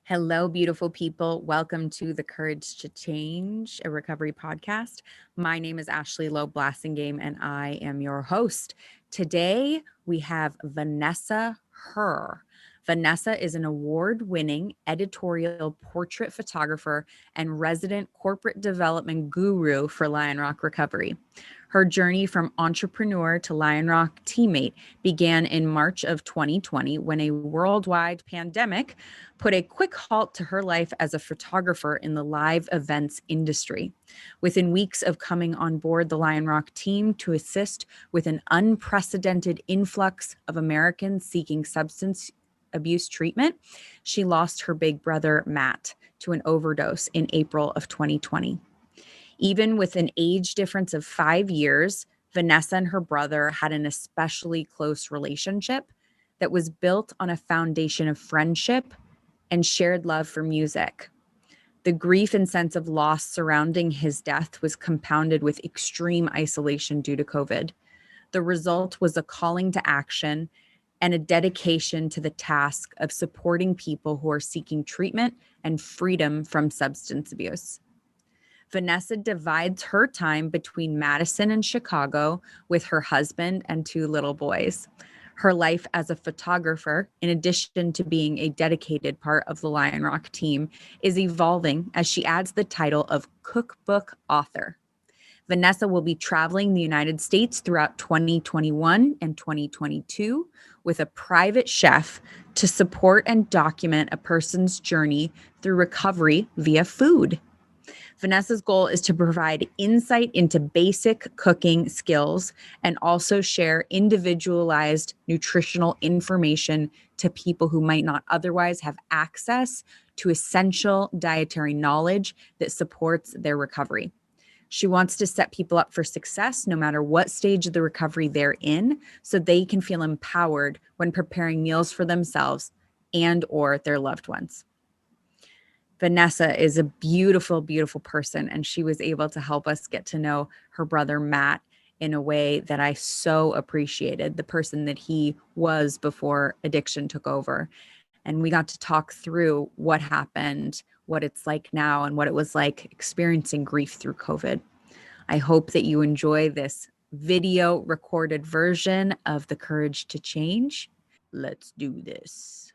Hello, beautiful people. Welcome to the Courage to Change, a recovery podcast. My name is Ashley Loeb Blassingame, and I am your host. Today, we have Vanessa Hurr. Vanessa is an award-winning editorial portrait photographer and resident corporate development guru for Lionrock Recovery. Her journey from entrepreneur to Lionrock teammate began in March of 2020 when a worldwide pandemic put a quick halt to her life as a photographer in the live events industry. Within weeks of coming on board the Lionrock team to assist with an unprecedented influx of Americans seeking substance abuse treatment, she lost her big brother, Matt, to an overdose in April of 2020. Even with an age difference of 5 years, Vanessa and her brother had an especially close relationship that was built on a foundation of friendship and shared love for music. The grief and sense of loss surrounding his death was compounded with extreme isolation due to COVID. The result was a calling to action and a dedication to the task of supporting people who are seeking treatment and freedom from substance abuse. Vanessa divides her time between Madison and Chicago with her husband and 2 little boys. Her life as a photographer, in addition to being a dedicated part of the Lionrock team, is evolving as she adds the title of cookbook author. Vanessa will be traveling the United States throughout 2021 and 2022 with a private chef to support and document a person's journey through recovery via food. Vanessa's goal is to provide insight into basic cooking skills and also share individualized nutritional information to people who might not otherwise have access to essential dietary knowledge that supports their recovery. She wants to set people up for success no matter what stage of the recovery they're in, so they can feel empowered when preparing meals for themselves and or their loved ones. Vanessa is a beautiful, beautiful person, and she was able to help us get to know her brother, Matt, in a way that I so appreciated, the person that he was before addiction took over. And we got to talk through what happened, what it's like now, and what it was like experiencing grief through COVID. I hope that you enjoy this video recorded version of The Courage to Change. Let's do this.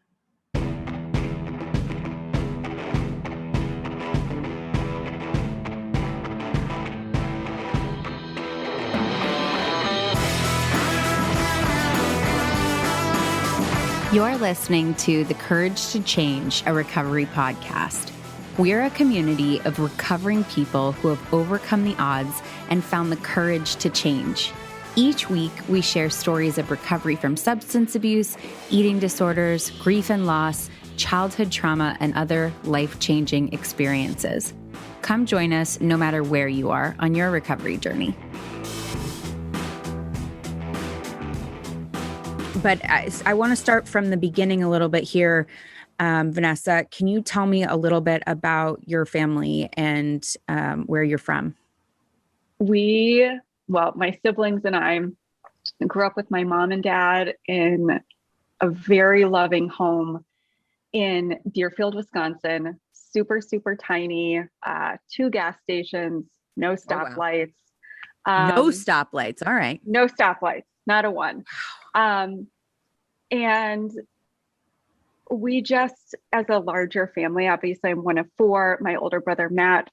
You're listening to The Courage to Change, a recovery podcast. We're a community of recovering people who have overcome the odds and found the courage to change. Each week, we share stories of recovery from substance abuse, eating disorders, grief and loss, childhood trauma, and other life-changing experiences. Come join us no matter where you are on your recovery journey. But I want to start from the beginning a little bit here. Vanessa, can you tell me a little bit about your family and where you're from? My siblings and I grew up with my mom and dad in a very loving home in Deerfield, Wisconsin. Super, super tiny, 2 gas stations, no stoplights. No stoplights. All right. No stoplights, not a one. And we just, as a larger family, obviously I'm one of 4. My older brother, Matt,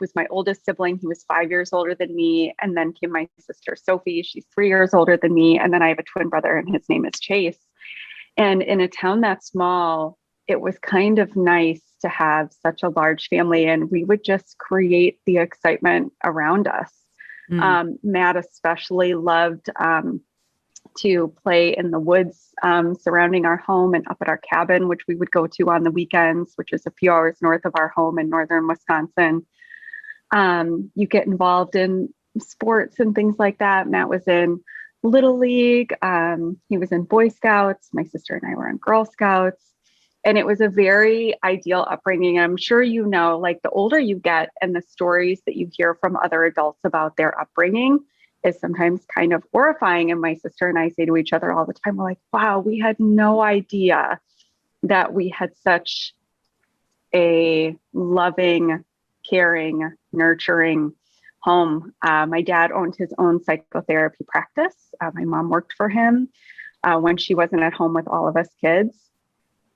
was my oldest sibling. He was 5 years older than me. And then came my sister, Sophie. She's 3 years older than me. And then I have a twin brother and his name is Chase. And in a town that small, it was kind of nice to have such a large family, and we would just create the excitement around us. Matt especially loved to play in the woods surrounding our home and up at our cabin, which we would go to on the weekends, which is a few hours north of our home in northern Wisconsin. You get involved in sports and things like that. Matt was in Little League. He was in Boy Scouts. My sister and I were in Girl Scouts. And it was a very ideal upbringing. I'm sure you know, like the older you get and the stories that you hear from other adults about their upbringing is sometimes kind of horrifying. And my sister and I say to each other all the time, we're like, wow, we had no idea that we had such a loving, caring, nurturing home. My dad owned his own psychotherapy practice. My mom worked for him when she wasn't at home with all of us kids.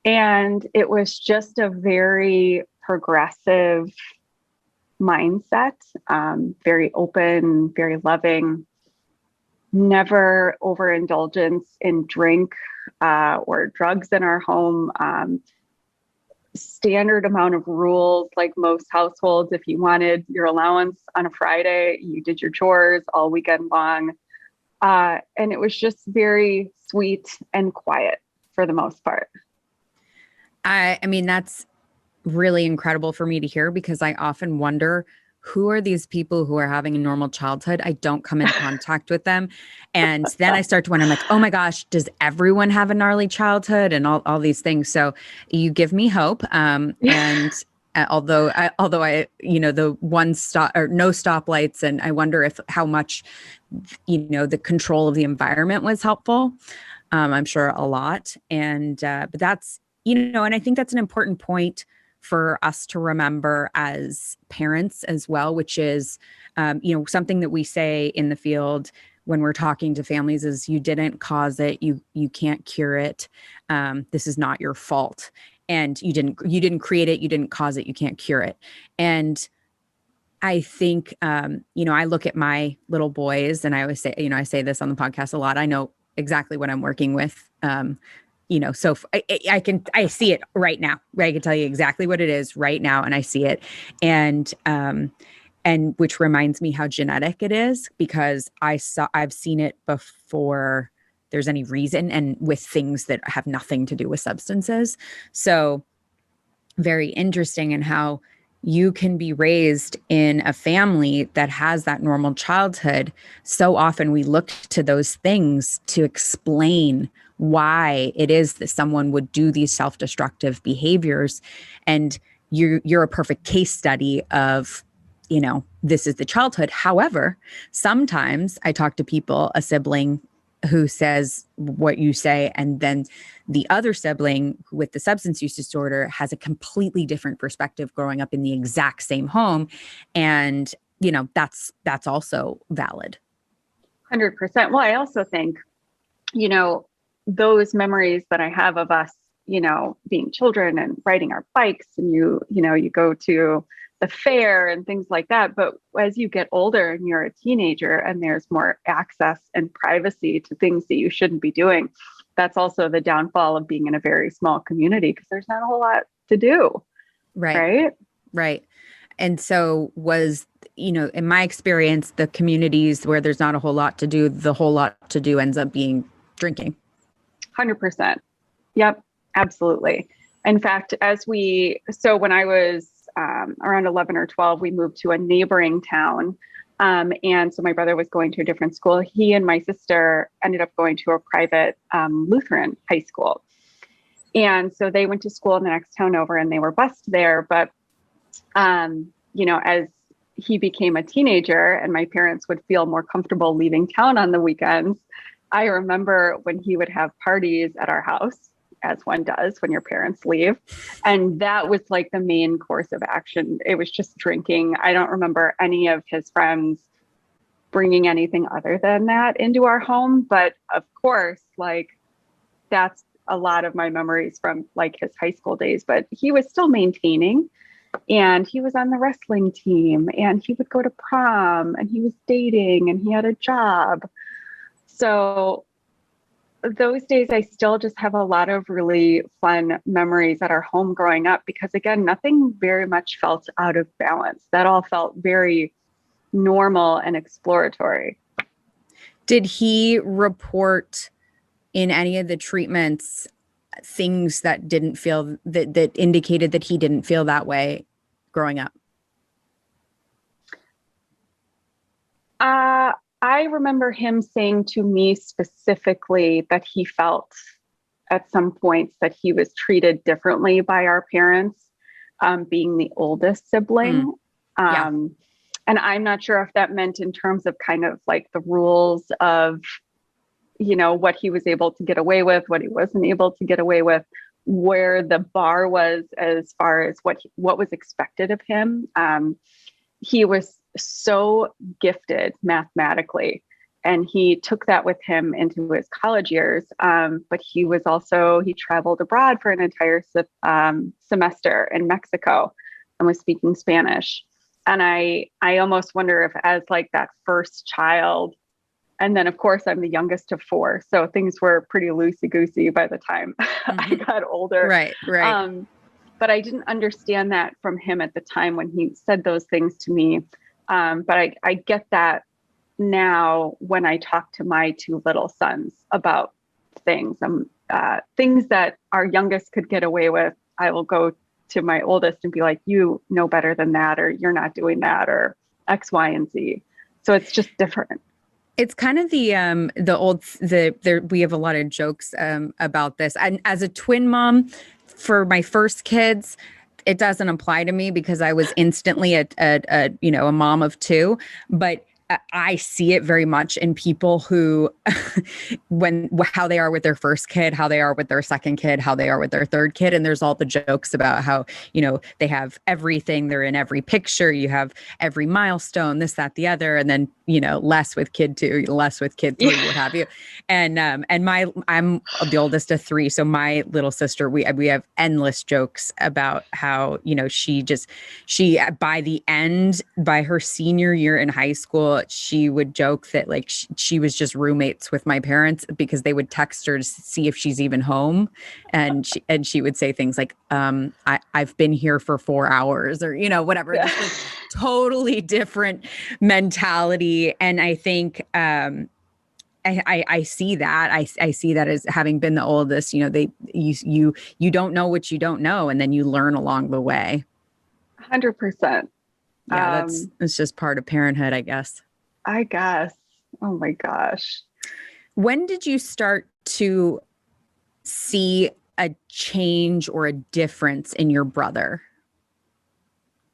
And it was just a very progressive mindset, very open, very loving, never overindulgence in drink or drugs in our home. Standard amount of rules, like most households. If you wanted your allowance on a Friday, you did your chores all weekend long. And it was just very sweet and quiet for the most part. I mean, that's really incredible for me to hear, because I often wonder, who are these people who are having a normal childhood? I don't come in contact with them. And then I start to wonder, I'm like, oh my gosh, does everyone have a gnarly childhood and all these things? So you give me hope. And although I, the one stop or no stoplights, and I wonder how much, the control of the environment was helpful. I'm sure a lot. And, but that's, and I think that's an important point for us to remember as parents as well, which is, something that we say in the field when we're talking to families is, you didn't cause it. You can't cure it. This is not your fault. And you didn't create it. You didn't cause it. You can't cure it. And I think, I look at my little boys, and I always say, I say this on the podcast a lot. I know exactly what I'm working with. So I see it right now, right? I can tell you exactly what it is right now. And I see it. And which reminds me how genetic it is, because I've seen it before there's any reason, and with things that have nothing to do with substances. So very interesting in how you can be raised in a family that has that normal childhood. So often we look to those things to explain why it is that someone would do these self-destructive behaviors. And you're a perfect case study of, this is the childhood. However, sometimes I talk to people, a sibling who says what you say, and then the other sibling with the substance use disorder has a completely different perspective growing up in the exact same home. And, that's also valid. 100%. Well, I also think, those memories that I have of us, being children and riding our bikes, and you go to the fair and things like that. But as you get older and you're a teenager and there's more access and privacy to things that you shouldn't be doing, that's also the downfall of being in a very small community, because there's not a whole lot to do. Right. And so in my experience, the communities where there's not a whole lot to do, the whole lot to do ends up being drinking. 100%. Yep, absolutely. In fact, when I was around 11 or 12, we moved to a neighboring town. And so my brother was going to a different school. He and my sister ended up going to a private Lutheran high school. And so they went to school in the next town over, and they were bused there. But, as he became a teenager and my parents would feel more comfortable leaving town on the weekends, I remember when he would have parties at our house, as one does when your parents leave. And that was like the main course of action. It was just drinking. I don't remember any of his friends bringing anything other than that into our home. But of course, that's a lot of my memories from his high school days. But he was still maintaining, and he was on the wrestling team, and he would go to prom, and he was dating, and he had a job. So those days, I still just have a lot of really fun memories at our home growing up, because again, nothing very much felt out of balance. That all felt very normal and exploratory. Did he report in any of the treatments things that didn't feel that indicated that he didn't feel that way growing up? I remember him saying to me specifically that he felt at some points that he was treated differently by our parents, being the oldest sibling. Yeah. And I'm not sure if that meant in terms of kind of the rules of, what he was able to get away with, what he wasn't able to get away with, where the bar was as far as what was expected of him. He was so gifted mathematically, and he took that with him into his college years. But he traveled abroad for an entire semester in Mexico and was speaking Spanish. And I almost wonder if, as like that first child, and then of course I'm the youngest of four, so things were pretty loosey-goosey by the time I got older. Right. But I didn't understand that from him at the time when he said those things to me. But I get that now when I talk to my two little sons about things, things that our youngest could get away with. I will go to my oldest and be like, you know better than that, or you're not doing that, or X, Y, and Z. So it's just different. It's kind of we have a lot of jokes about this. And as a twin mom for my first kids, it doesn't apply to me because I was instantly a mom of two, but I see it very much in people who, how they are with their first kid, how they are with their second kid, how they are with their third kid. And there's all the jokes about how, they have everything. They're in every picture. You have every milestone, this, that, the other. And then, less with kid two, less with kid three, what have you. And I'm the oldest of three. So my little sister, we have endless jokes about how, by her senior year in high school, she would joke that like she was just roommates with my parents because they would text her to see if she's even home. And she would say things like, I've been here for 4 hours, or, whatever. Yeah. Just like totally different mentality. And I think, I see that. I see that as having been the oldest, you don't know what you don't know. And then you learn along the way. 100%. Yeah, that's just part of parenthood, I guess. I guess. Oh my gosh. When did you start to see a change or a difference in your brother?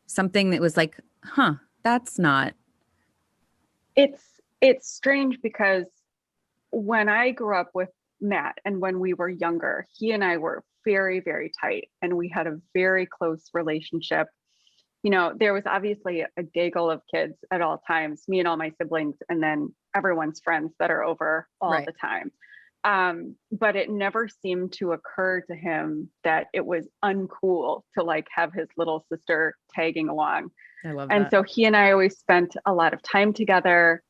Something that was like, that's not. It's strange because when I grew up with Matt and when we were younger, he and I were very, very tight and we had a very close relationship. There was obviously a gaggle of kids at all times, me and all my siblings, and then everyone's friends that are over all the time. But it never seemed to occur to him that it was uncool to like have his little sister tagging along. I love that. And so he and I always spent a lot of time together.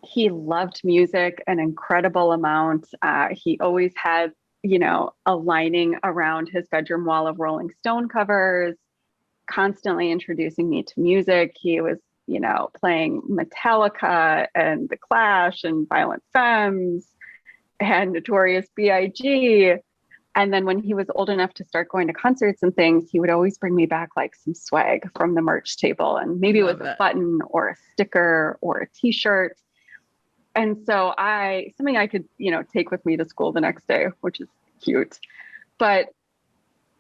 He loved music an incredible amount. He always had, a lining around his bedroom wall of Rolling Stone covers, constantly introducing me to music. He was, playing Metallica and The Clash and Violent Femmes and Notorious B.I.G. And then when he was old enough to start going to concerts and things, he would always bring me back like some swag from the merch table. And maybe it was a button or a sticker or a t-shirt. And so something I could, take with me to school the next day, which is cute. But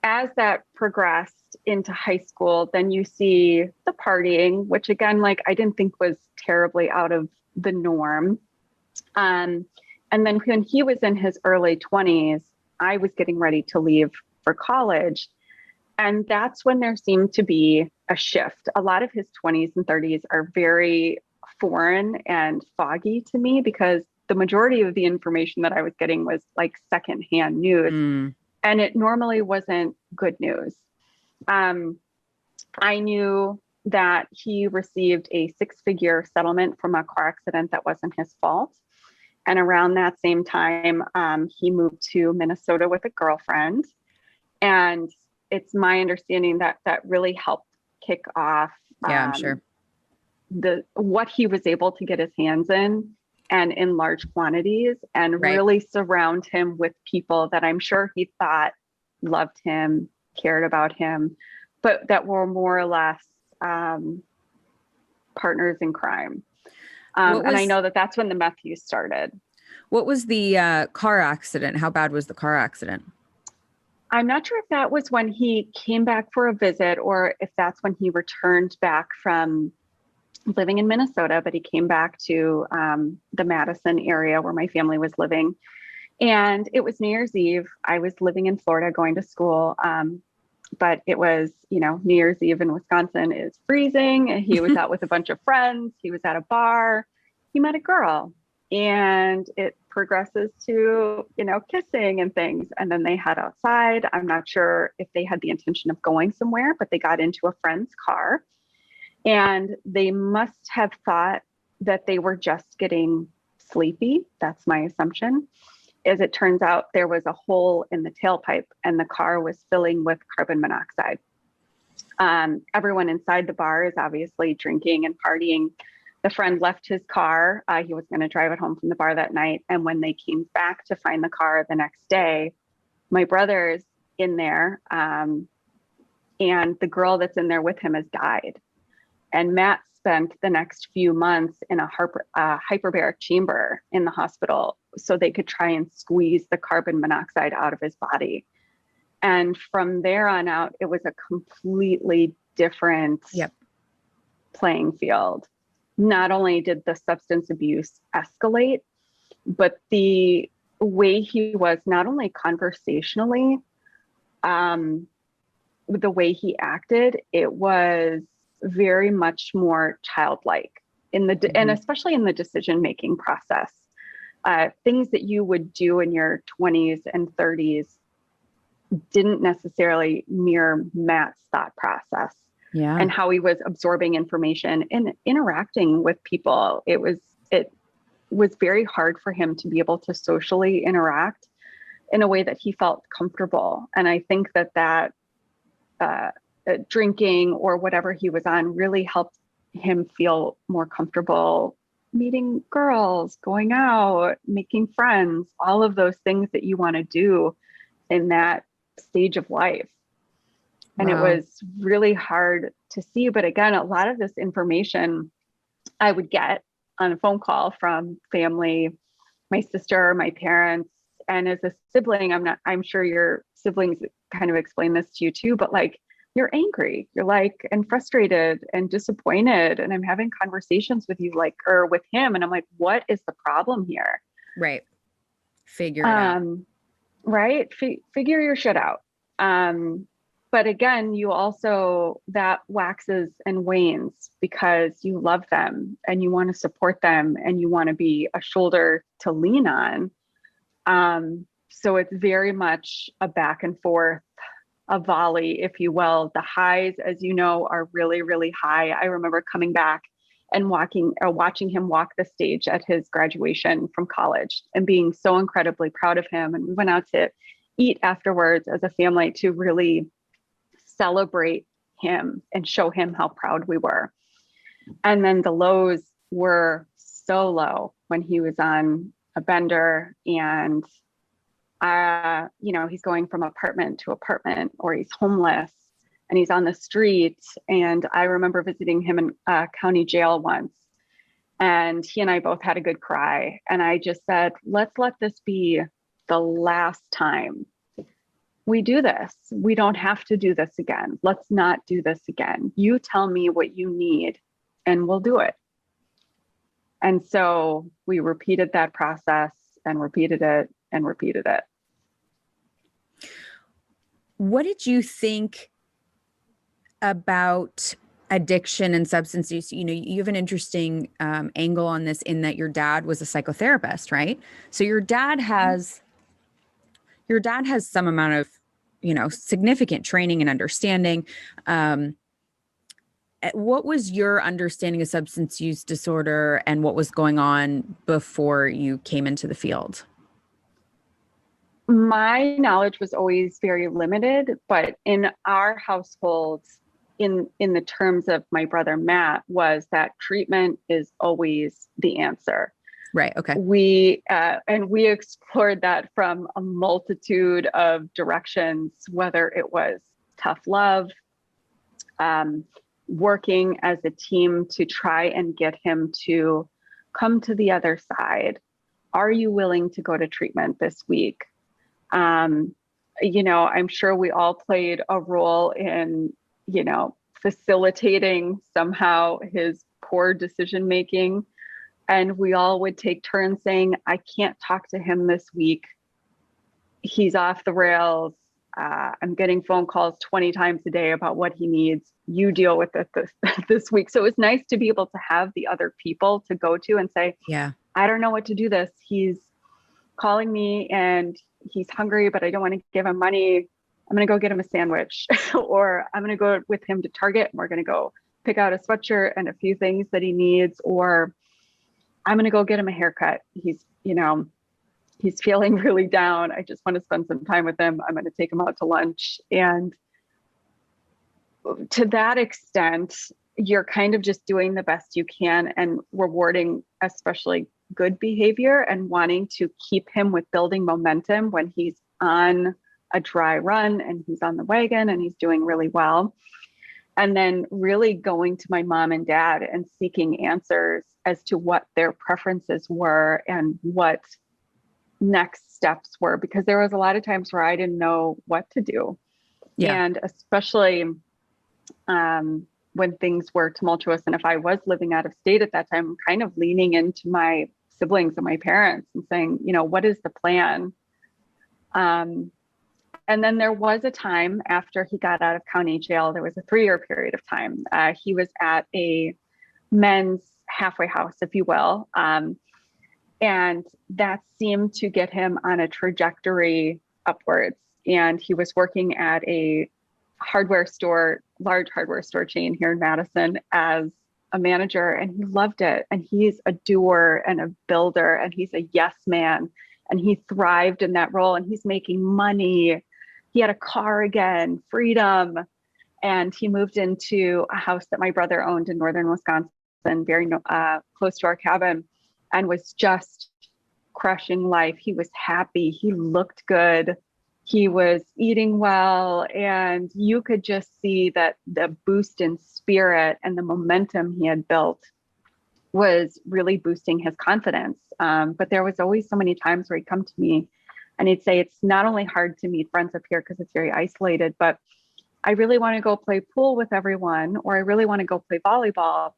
as that progressed into high school, then you see the partying, which again, like I didn't think was terribly out of the norm. And then when he was in his early 20s, I was getting ready to leave for college. And that's when there seemed to be a shift. A lot of his 20s and 30s are very foreign and foggy to me because the majority of the information that I was getting was like secondhand news. And it normally wasn't good news. I knew that he received a 6-figure settlement from a car accident that wasn't his fault. And around that same time, he moved to Minnesota with a girlfriend. And it's my understanding that that really helped kick off I'm sure. What he was able to get his hands in and in large quantities, and really surround him with people that I'm sure he thought loved him, cared about him, but that were more or less partners in crime. And I know that that's when the meth use started. What was the car accident? How bad was the car accident? I'm not sure if that was when he came back for a visit or if that's when he returned back from living in Minnesota, but he came back to the Madison area where my family was living. And it was New Year's Eve. I was living in Florida going to school. But it was, New Year's Eve in Wisconsin is freezing. He was out with a bunch of friends. He was at a bar. He met a girl, and it progresses to, kissing and things. And then they head outside. I'm not sure if they had the intention of going somewhere, but they got into a friend's car, and they must have thought that they were just getting sleepy. That's my assumption. As it turns out, there was a hole in the tailpipe and the car was filling with carbon monoxide. Everyone inside the bar is obviously drinking and partying. The friend left his car. He was going to drive it home from the bar that night. And when they came back to find the car the next day, my brother's in there, and the girl that's in there with him has died. And Matt spent the next few months in a hyperbaric chamber in the hospital so they could try and squeeze the carbon monoxide out of his body. And from there on out, it was a completely different playing field. Not only did the substance abuse escalate, but the way he was, not only conversationally, the way he acted, it was very much more childlike and especially in the decision-making process. Things that you would do in your 20s and 30s didn't necessarily mirror Matt's thought process and how he was absorbing information and interacting with people. It was very hard for him to be able to socially interact in a way that he felt comfortable. And I think that drinking or whatever he was on really helped him feel more comfortable meeting girls, going out, making friends, all of those things that you want to do in that stage of life. And it was really hard to see. But again, a lot of this information I would get on a phone call from family, my sister, my parents. And as a sibling, I'm sure your siblings kind of explain this to you too, but like, you're angry, and frustrated and disappointed. And I'm having conversations with you or with him. And I'm like, what is the problem here? Right. Figure it out. Right. Figure your shit out. But again, you also, that waxes and wanes because you love them and you want to support them and you want to be a shoulder to lean on. So it's very much a back and forth, a volley, if you will. The highs, as you know, are really, really high. I remember coming back and watching him walk the stage at his graduation from college and being so incredibly proud of him. And we went out to eat afterwards as a family to really celebrate him and show him how proud we were. And then the lows were so low when he was on a bender and he's going from apartment to apartment, or he's homeless and he's on the street. And I remember visiting him in county jail once, and he and I both had a good cry. And I just said, let's let this be the last time we do this. We don't have to do this again. Let's not do this again. You tell me what you need and we'll do it. And so we repeated that process and repeated it and repeated it. What did you think about addiction and substance use? You have an interesting angle on this in that your dad was a psychotherapist, right? So your dad has some amount of, significant training and understanding. What was your understanding of substance use disorder and what was going on before you came into the field? My knowledge was always very limited, but in our household, in the terms of my brother Matt, was that treatment is always the answer. Right. Okay. We explored that from a multitude of directions, whether it was tough love, working as a team to try and get him to come to the other side. Are you willing to go to treatment this week? I'm sure we all played a role in, facilitating somehow his poor decision-making. And we all would take turns saying, I can't talk to him this week. he's off the rails. I'm getting phone calls 20 times a day about what he needs. You deal with it this week. So it was nice to be able to have the other people to go to and say, Yeah. I don't know what to do this. He's calling me and he's hungry, but I don't want to give him money. I'm going to go get him a sandwich or I'm going to go with him to Target and we're going to go pick out a sweatshirt and a few things that he needs, or I'm going to go get him a haircut. He's feeling really down. I just want to spend some time with him. I'm going to take him out to lunch. And to that extent, you're kind of just doing the best you can and rewarding especially good behavior and wanting to keep him with building momentum when he's on a dry run and he's on the wagon and he's doing really well. And then really going to my mom and dad and seeking answers as to what their preferences were and what next steps were, because there was a lot of times where I didn't know what to do. Yeah. And especially when things were tumultuous. And if I was living out of state at that time, kind of leaning into my siblings and my parents and saying, what is the plan? And then there was a time after he got out of county jail, there was a 3-year period of time. He was at a men's halfway house, if you will. And that seemed to get him on a trajectory upwards. And he was working at a large hardware store chain here in Madison as a manager, and he loved it. And he's a doer and a builder, and he's a yes man. And he thrived in that role, and he's making money. He had a car again, freedom. And he moved into a house that my brother owned in northern Wisconsin, very close to our cabin, and was just crushing life. He was happy. He looked good. He was eating well. And you could just see that the boost in spirit and the momentum he had built was really boosting his confidence. But there was always so many times where he'd come to me and he'd say, it's not only hard to meet friends up here because it's very isolated, but I really want to go play pool with everyone, or I really want to go play volleyball,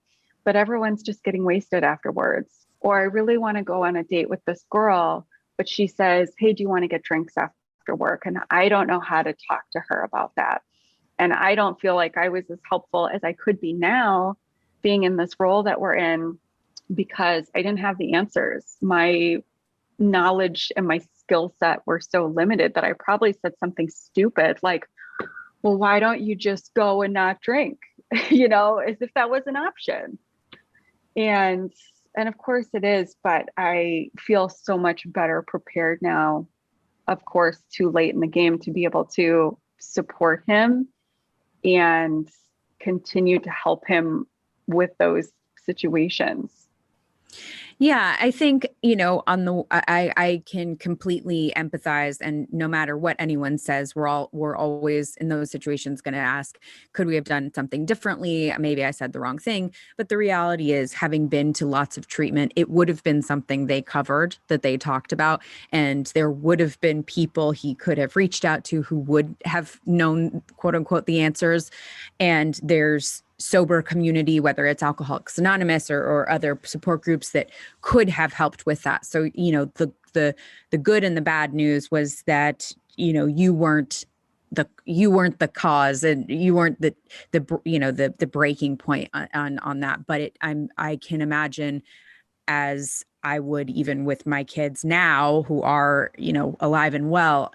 but everyone's just getting wasted afterwards. Or I really want to go on a date with this girl, but she says, hey, do you want to get drinks after work? And I don't know how to talk to her about that. And I don't feel like I was as helpful as I could be now being in this role that we're in, because I didn't have the answers. My knowledge and my skill set were so limited that I probably said something stupid like, well, why don't you just go and not drink? As if that was an option. And of course it is, but I feel so much better prepared now, of course, too late in the game to be able to support him and continue to help him with those situations. Yeah, I think, I can completely empathize, and no matter what anyone says, we're always in those situations going to ask, could we have done something differently? Maybe I said the wrong thing. But the reality is, having been to lots of treatment, it would have been something they covered, that they talked about. And there would have been people he could have reached out to who would have known, quote unquote, the answers. And there's sober community, whether it's Alcoholics Anonymous or other support groups that could have helped with that. So, the good and the bad news was that, you weren't the cause, and you weren't the breaking point on that. But I can imagine, as I would even with my kids now who are, alive and well,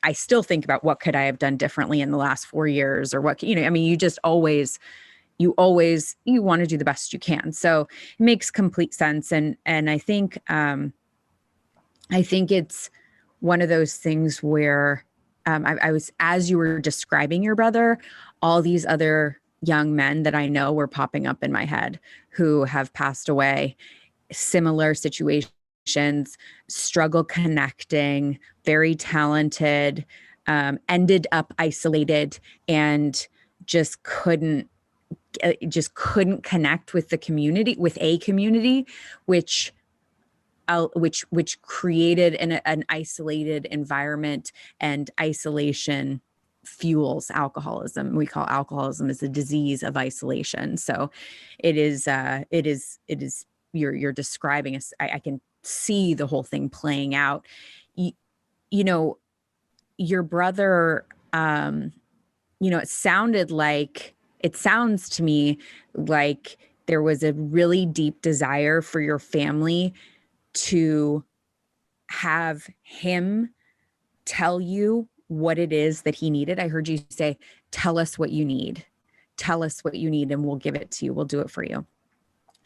I still think about what could I have done differently in the last 4 years, or what, you just always, you want to do the best you can. So it makes complete sense. And I think it's one of those things where I was, as you were describing your brother, all these other young men that I know were popping up in my head who have passed away, similar situations, struggle connecting, very talented, ended up isolated, and just couldn't connect with the community, with a community, which created an isolated environment, and isolation fuels alcoholism. We call alcoholism as a disease of isolation. So it is you're describing I can see the whole thing playing out. you know, your brother, it sounds to me like there was a really deep desire for your family to have him tell you what it is that he needed. I heard you say, tell us what you need. Tell us what you need and we'll give it to you. We'll do it for you.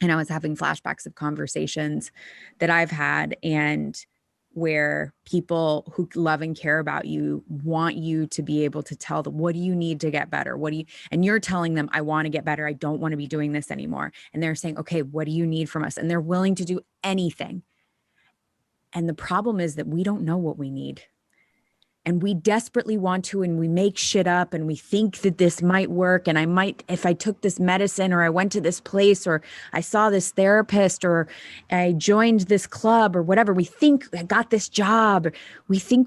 And I was having flashbacks of conversations that I've had, and where people who love and care about you want you to be able to tell them, what do you need to get better? And you're telling them, I want to get better. I don't want to be doing this anymore. And they're saying, okay, what do you need from us? And they're willing to do anything. And the problem is that we don't know what we need. And we desperately want to, and we make shit up, and we think that this might work. And I might, if I took this medicine, or I went to this place, or I saw this therapist, or I joined this club, or whatever, we think I got this job. We think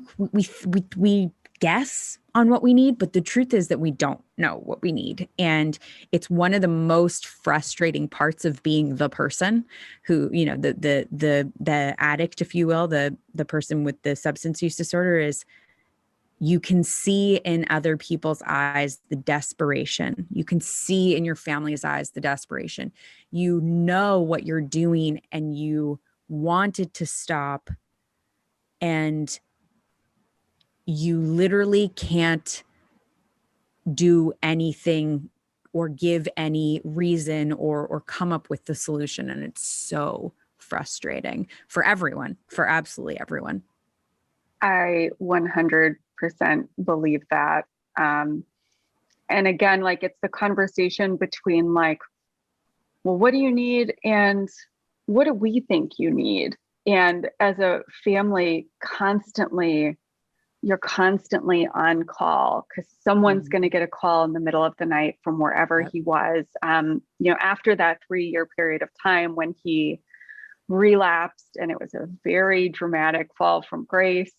we guess on what we need, but the truth is that we don't know what we need. And it's one of the most frustrating parts of being the person who, the addict, if you will, the person with the substance use disorder, is you can see in other people's eyes the desperation. You can see in your family's eyes the desperation. You know what you're doing and you want it to stop, and you literally can't do anything or give any reason or come up with the solution. And it's so frustrating for everyone, for absolutely everyone. I 100% believe that. And again, like, it's the conversation between like, well, what do you need? And what do we think you need? And as a family, you're constantly on call, because someone's going to get a call in the middle of the night from wherever he was. After that 3-year period of time when he relapsed, and it was a very dramatic fall from grace,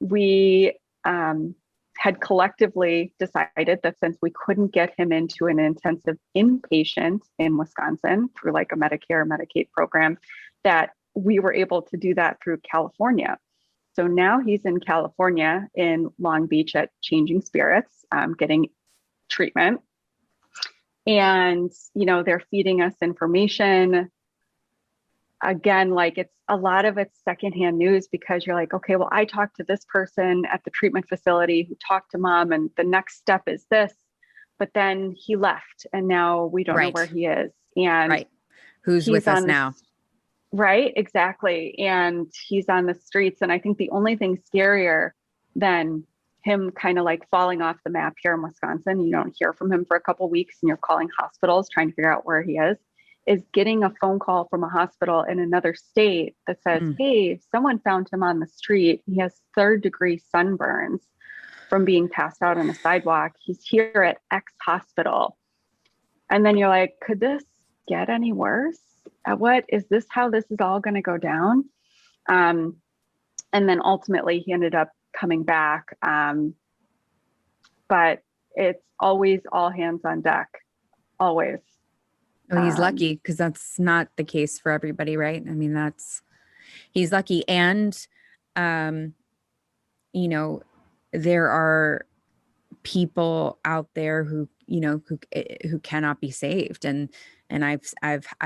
we had collectively decided that since we couldn't get him into an intensive inpatient in Wisconsin through like a Medicare, Medicaid program, that we were able to do that through California. So now he's in California, in Long Beach at Changing Spirits, getting treatment. And, they're feeding us information. Again, like, it's a lot of it's secondhand news, because you're like, okay, well, I talked to this person at the treatment facility who talked to mom, and the next step is this, but then he left and now we don't know where he is. And who's with us now? Right, exactly. And he's on the streets. And I think the only thing scarier than him kind of like falling off the map here in Wisconsin, you don't hear from him for a couple of weeks and you're calling hospitals trying to figure out where he is getting a phone call from a hospital in another state that says, hey, someone found him on the street. He has 3rd-degree sunburns from being passed out on the sidewalk. He's here at X hospital. And then you're like, could this get any worse? What is this? How this is all going to go down? And then ultimately he ended up coming back. But it's always all hands on deck, always. Oh, he's lucky, because that's not the case for everybody, right? I mean, he's lucky. And, there are people out there who cannot be saved. And I've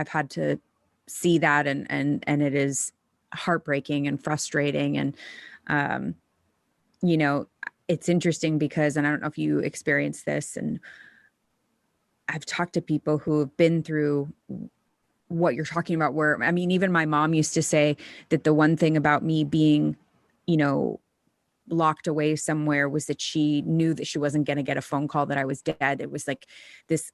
had to see that, and it is heartbreaking and frustrating. And, it's interesting because, and I don't know if you experienced this, and I've talked to people who have been through what you're talking about, where, I mean, even my mom used to say that the one thing about me being, locked away somewhere was that she knew that she wasn't going to get a phone call that I was dead. It was like this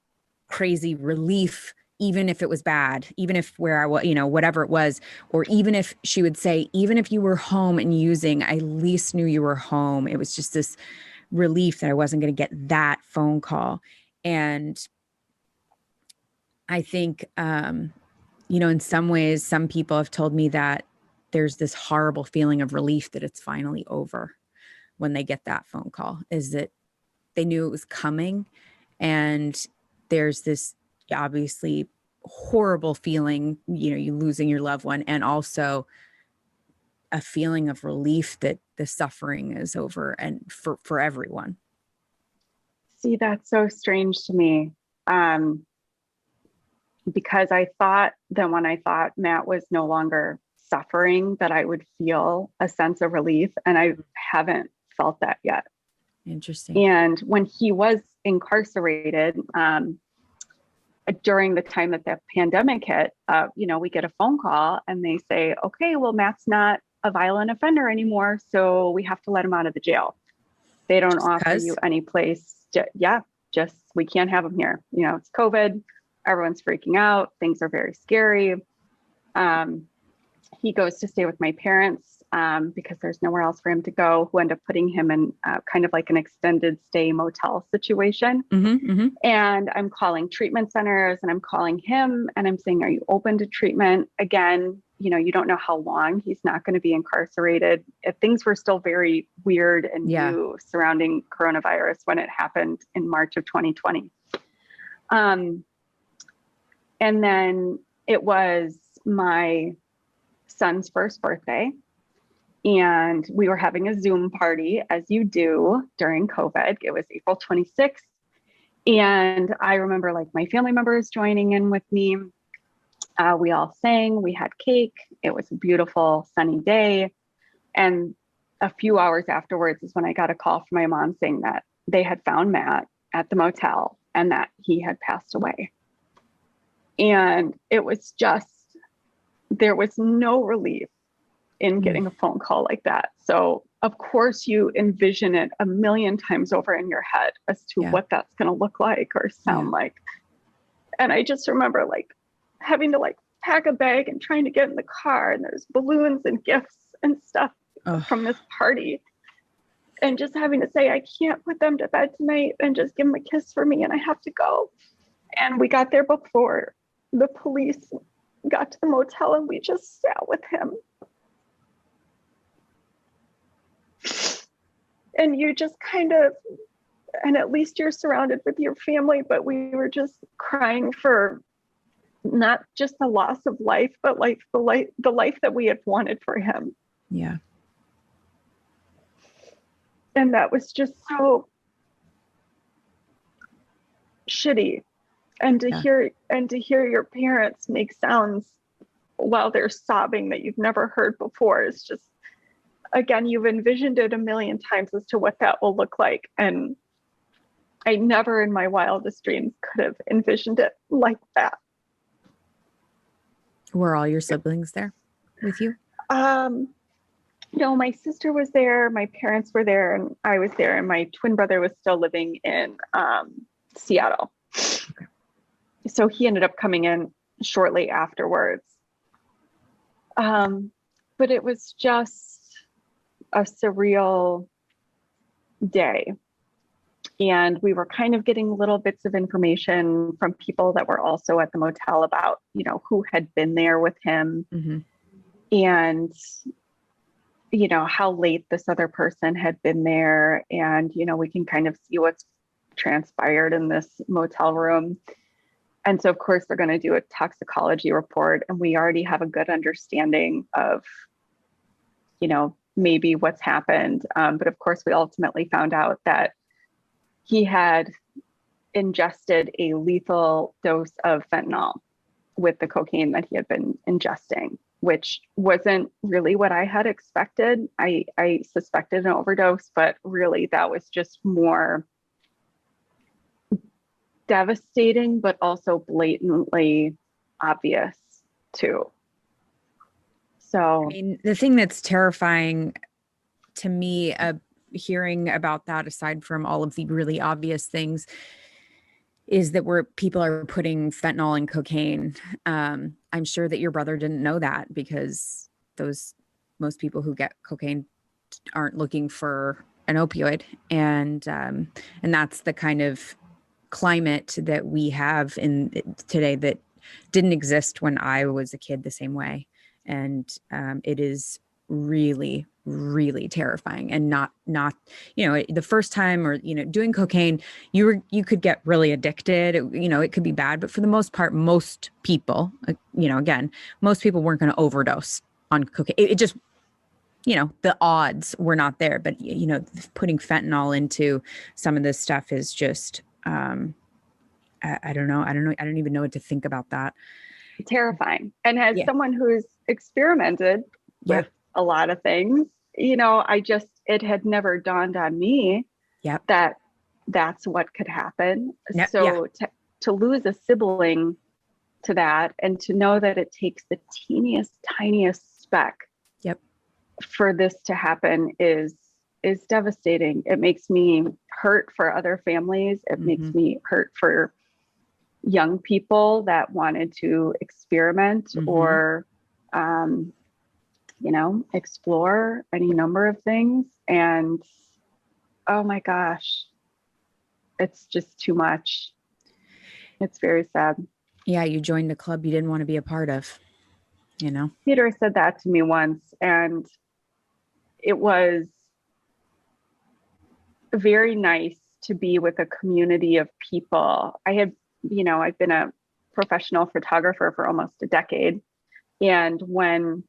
crazy relief, even if it was bad, even if where I was, whatever it was, or even if she would say, even if you were home and using, I at least knew you were home. It was just this relief that I wasn't going to get that phone call. And I think, in some ways, some people have told me that there's this horrible feeling of relief that it's finally over when they get that phone call, is that they knew it was coming. And there's this obviously horrible feeling, you losing your loved one, and also a feeling of relief that the suffering is over and for everyone. See, that's so strange to me. Because I thought that when I thought Matt was no longer suffering, that I would feel a sense of relief, and I haven't felt that yet. Interesting. And when he was incarcerated, during the time that the pandemic hit, we get a phone call and they say, okay, well, Matt's not a violent offender anymore, so we have to let him out of the jail. They don't offer you any place. Just we can't have him here. It's COVID. Everyone's freaking out. Things are very scary. He goes to stay with my parents because there's nowhere else for him to go, who end up putting him in kind of like an extended stay motel situation. Mm-hmm, mm-hmm. And I'm calling treatment centers and I'm calling him and I'm saying, are you open to treatment? Again, you don't know how long he's not going to be incarcerated. If things were still very weird and new surrounding coronavirus when it happened in March of 2020. And then it was my son's first birthday, and we were having a Zoom party, as you do during COVID. It was April 26th. And I remember my family members joining in with me. We all sang, we had cake. It was a beautiful sunny day. And a few hours afterwards is when I got a call from my mom saying that they had found Matt at the motel and that he had passed away. And it was there was no relief in getting a phone call like that. So of course you envision it a million times over in your head as to what that's going to look like or sound like. And I just remember having to pack a bag and trying to get in the car, and there's balloons and gifts and stuff from this party. And just having to say, I can't put them to bed tonight, and just give them a kiss for me, and I have to go. And we got there before the police got to the motel, and we just sat with him. And you just and at least you're surrounded with your family, but we were just crying for not just the loss of life, but the life that we had wanted for him. Yeah. And that was just so shitty. And to hear your parents make sounds while they're sobbing that you've never heard before is just, again, you've envisioned it a million times as to what that will look like. And I never in my wildest dreams could have envisioned it like that. Were all your siblings there with you? No, my sister was there, my parents were there, and I was there, and my twin brother was still living in Seattle. Okay. So he ended up coming in shortly afterwards. But it was just a surreal day. And we were kind of getting little bits of information from people that were also at the motel about, who had been there with him. Mm-hmm. And, how late this other person had been there. And, we can kind of see what's transpired in this motel room. And so, of course, they're going to do a toxicology report. And we already have a good understanding of, maybe what's happened. But of course, we ultimately found out that he had ingested a lethal dose of fentanyl with the cocaine that he had been ingesting, which wasn't really what I had expected. I suspected an overdose, but really that was just more devastating, but also blatantly obvious too. So, the thing that's terrifying to me, hearing about that, aside from all of the really obvious things, is that people are putting fentanyl in cocaine. I'm sure that your brother didn't know that, because most people who get cocaine aren't looking for an opioid. And that's the kind of climate that we have in today that didn't exist when I was a kid the same way. And it is really, really terrifying. And not the first time, or doing cocaine, you could get really addicted. It could be bad, but for the most part, most people, again, most people weren't going to overdose on cocaine. It just, the odds were not there, but putting fentanyl into some of this stuff is just, I don't know. I don't even know what to think about that. Terrifying. And as Yeah. someone who's experimented Yeah. with a lot of things, it had never dawned on me Yep. that that's what could happen. Yep. So to lose a sibling to that, and to know that it takes the teeniest, tiniest speck Yep. for this to happen is devastating. It makes me hurt for other families. It makes me hurt for young people that wanted to experiment or, explore any number of things. And oh my gosh, it's just too much. It's very sad. Yeah. You joined a club you didn't want to be a part of, Peter said that to me once, and it was very nice to be with a community of people. I've been a professional photographer for almost a decade. And when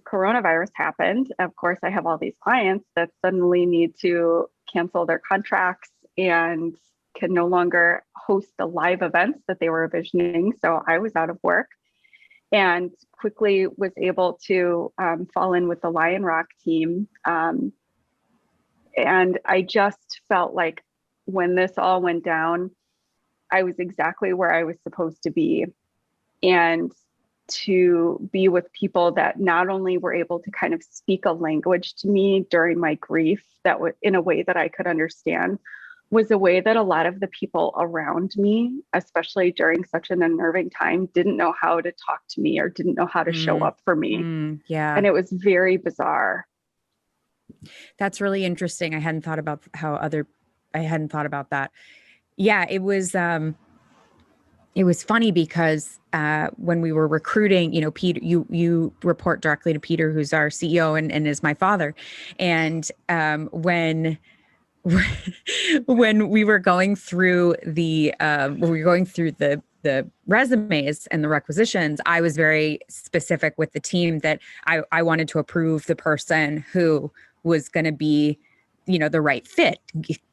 coronavirus happened, of course, I have all these clients that suddenly need to cancel their contracts and can no longer host the live events that they were envisioning. So I was out of work and quickly was able to fall in with the Lionrock team. And I just felt like when this all went down, I was exactly where I was supposed to be. And to be with people that not only were able to kind of speak a language to me during my grief that was in a way that I could understand, was a way that a lot of the people around me, especially during such an unnerving time, didn't know how to talk to me or didn't know how to show up for me. Yeah. And it was very bizarre. That's really interesting. I hadn't thought about that. Yeah, it was funny because when we were recruiting, Peter, you report directly to Peter, who's our CEO and is my father. And when we were going through the resumes and the requisitions, I was very specific with the team that I wanted to approve the person who was going to be, the right fit,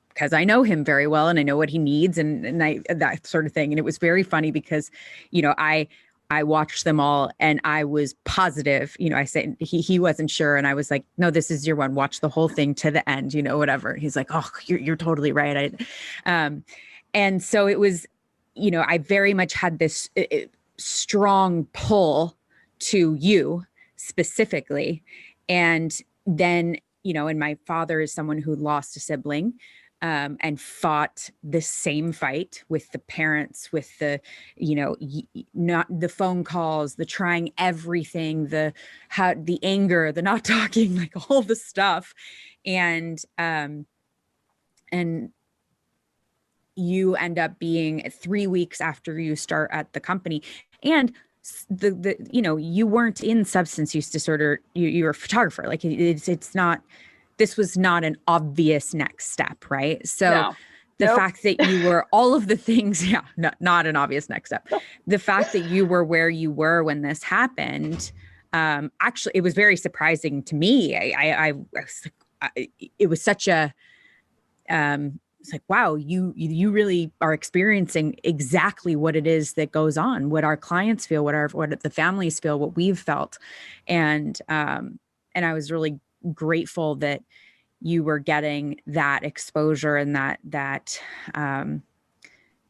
because I know him very well and I know what he needs and that sort of thing. And it was very funny because, I watched them all and I was positive, I said, he wasn't sure. And I was like, no, this is your one, watch the whole thing to the end, whatever. He's like, oh, you're totally right. And so it was, I very much had this strong pull to you specifically. And then, and my father is someone who lost a sibling. And fought the same fight with the parents, with the, not the phone calls, the trying everything, the anger, the not talking, like all the stuff. And you end up being 3 weeks after you start at the company, and you weren't in substance use disorder. You're a photographer. Like it's not. This was not an obvious next step, right? So the fact that you were all of the things, not an obvious next step. The fact that you were where you were when this happened, actually, it was very surprising to me. It was such a, it's like, wow, you really are experiencing exactly what it is that goes on, what our clients feel, what the families feel, what we've felt. And I was really grateful that you were getting that exposure and that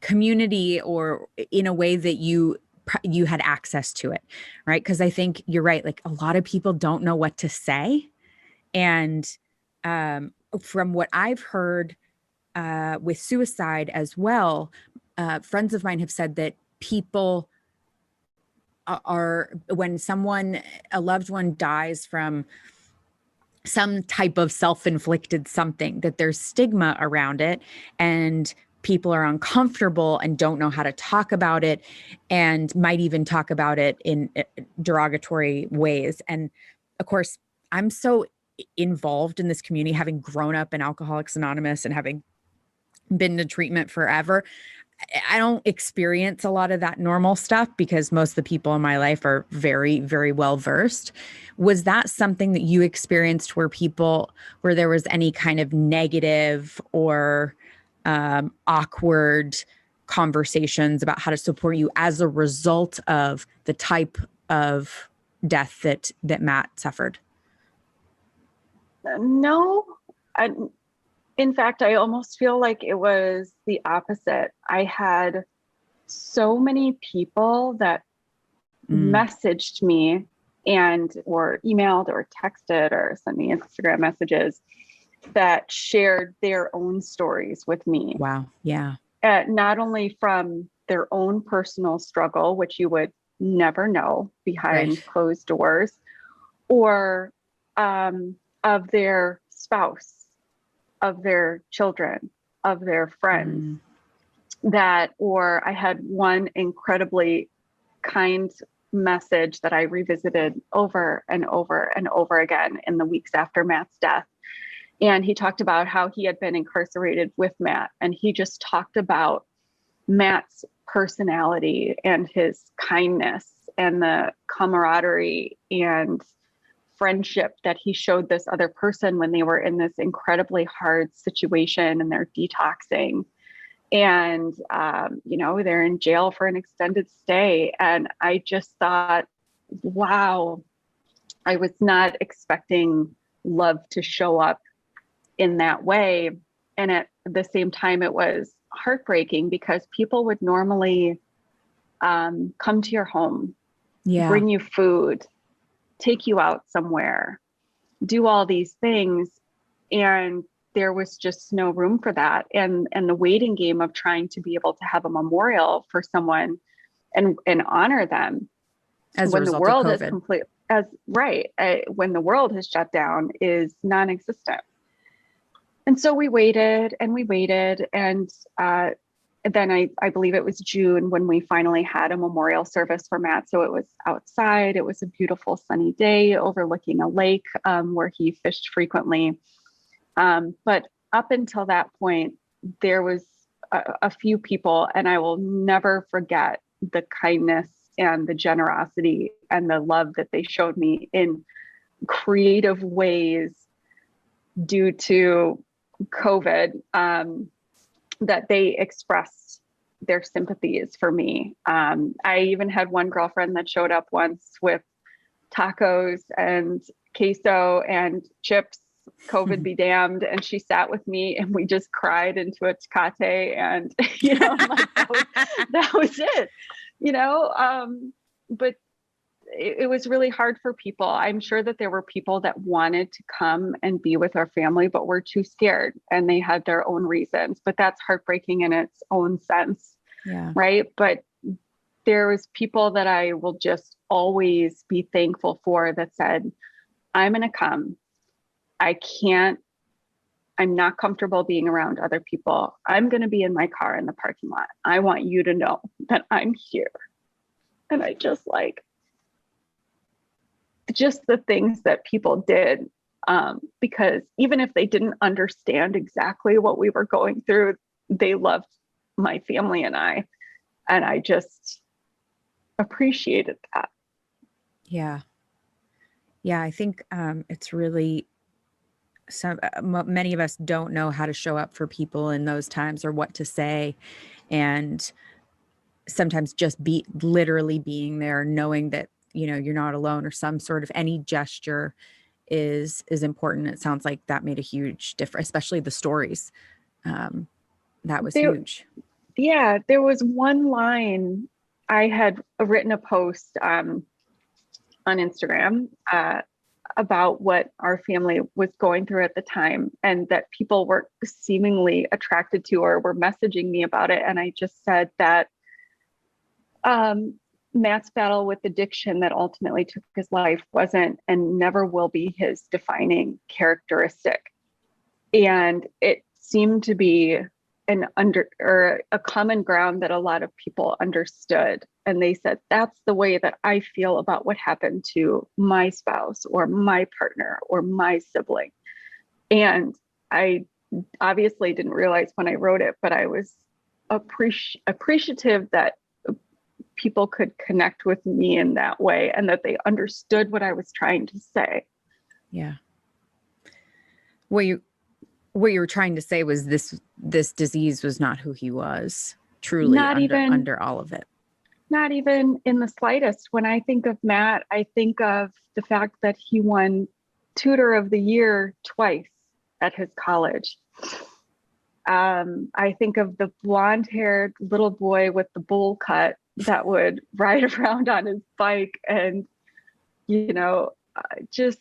community, or in a way that you had access to it, right? Because I think you're right. Like a lot of people don't know what to say. And from what I've heard with suicide as well, friends of mine have said that people are, when a loved one dies from some type of self-inflicted something, that there's stigma around it and people are uncomfortable and don't know how to talk about it and might even talk about it in derogatory ways. And of course, I'm so involved in this community, having grown up in Alcoholics Anonymous and having been to treatment forever. I don't experience a lot of that normal stuff because most of the people in my life are very, very well versed. Was that something that you experienced where there was any kind of negative or awkward conversations about how to support you as a result of the type of death that Matt suffered? No, in fact, I almost feel like it was the opposite. I had so many people that messaged me or emailed or texted or sent me Instagram messages that shared their own stories with me. Wow. Yeah. Not only from their own personal struggle, which you would never know behind closed doors, or of their spouse, of their children, of their friends. Or I had one incredibly kind message that I revisited over and over and over again in the weeks after Matt's death. And he talked about how he had been incarcerated with Matt. And he just talked about Matt's personality and his kindness and the camaraderie and friendship that he showed this other person when they were in this incredibly hard situation and they're detoxing. And, they're in jail for an extended stay. And I just thought, wow, I was not expecting love to show up in that way. And at the same time, it was heartbreaking because people would normally come to your home, bring you food, take you out somewhere, do all these things. And there was just no room for that. And the waiting game of trying to be able to have a memorial for someone and honor them as when the world is complete when the world has shut down is non-existent. And so we waited and we waited. And then I believe it was June when we finally had a memorial service for Matt. So it was outside. It was a beautiful sunny day overlooking a lake where he fished frequently. But up until that point, there was a few people, and I will never forget the kindness and the generosity and the love that they showed me in creative ways due to COVID, that they expressed their sympathies for me. I even had one girlfriend that showed up once with tacos and queso and chips, COVID be damned. And she sat with me and we just cried into a Tecate and, that was it, but it was really hard for people. I'm sure that there were people that wanted to come and be with our family, but were too scared and they had their own reasons, but that's heartbreaking in its own sense. Yeah. Right. But there was people that I will just always be thankful for that said, I'm going to come. I'm not comfortable being around other people. I'm going to be in my car in the parking lot. I want you to know that I'm here. And I just the things that people did, because even if they didn't understand exactly what we were going through, they loved my family and I just appreciated that. Yeah. Yeah. I think it's really, many of us don't know how to show up for people in those times or what to say. And sometimes just literally being there, knowing that, you're not alone, or some sort of any gesture is important. It sounds like that made a huge difference, especially the stories. That was huge. Yeah. There was one line. I had written a post on Instagram about what our family was going through at the time, and that people were seemingly attracted to or were messaging me about it. And I just said that Matt's battle with addiction that ultimately took his life wasn't and never will be his defining characteristic. And it seemed to be a common ground that a lot of people understood. And they said, that's the way that I feel about what happened to my spouse or my partner or my sibling. And I obviously didn't realize when I wrote it, but I was appreciative that people could connect with me in that way and that they understood what I was trying to say. Yeah. What you were trying to say was this disease was not who he was truly under all of it. Not even in the slightest. When I think of Matt, I think of the fact that he won Tutor of the Year twice at his college. I think of the blonde-haired little boy with the bowl cut that would ride around on his bike and, just,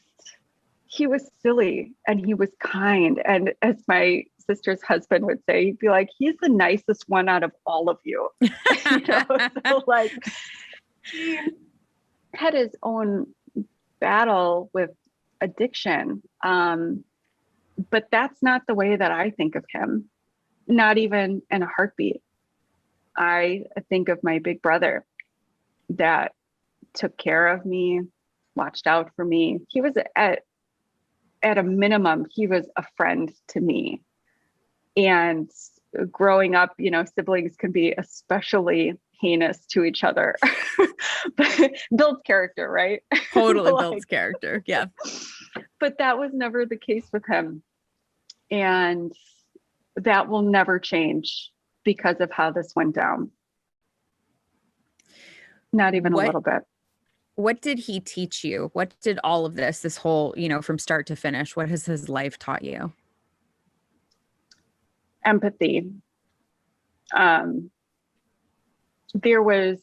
he was silly and he was kind. And as my sister's husband would say, he'd be like, he's the nicest one out of all of you. So like he had his own battle with addiction. But that's not the way that I think of him, not even in a heartbeat. I think of my big brother that took care of me, watched out for me. He was at a minimum, he was a friend to me. And growing up, siblings can be especially heinous to each other, but builds character, right? Totally builds character. Yeah. But that was never the case with him. And that will never change because of how this went down. Not even a little bit. What did he teach you? What did all of this whole, from start to finish, what has his life taught you? Empathy. There was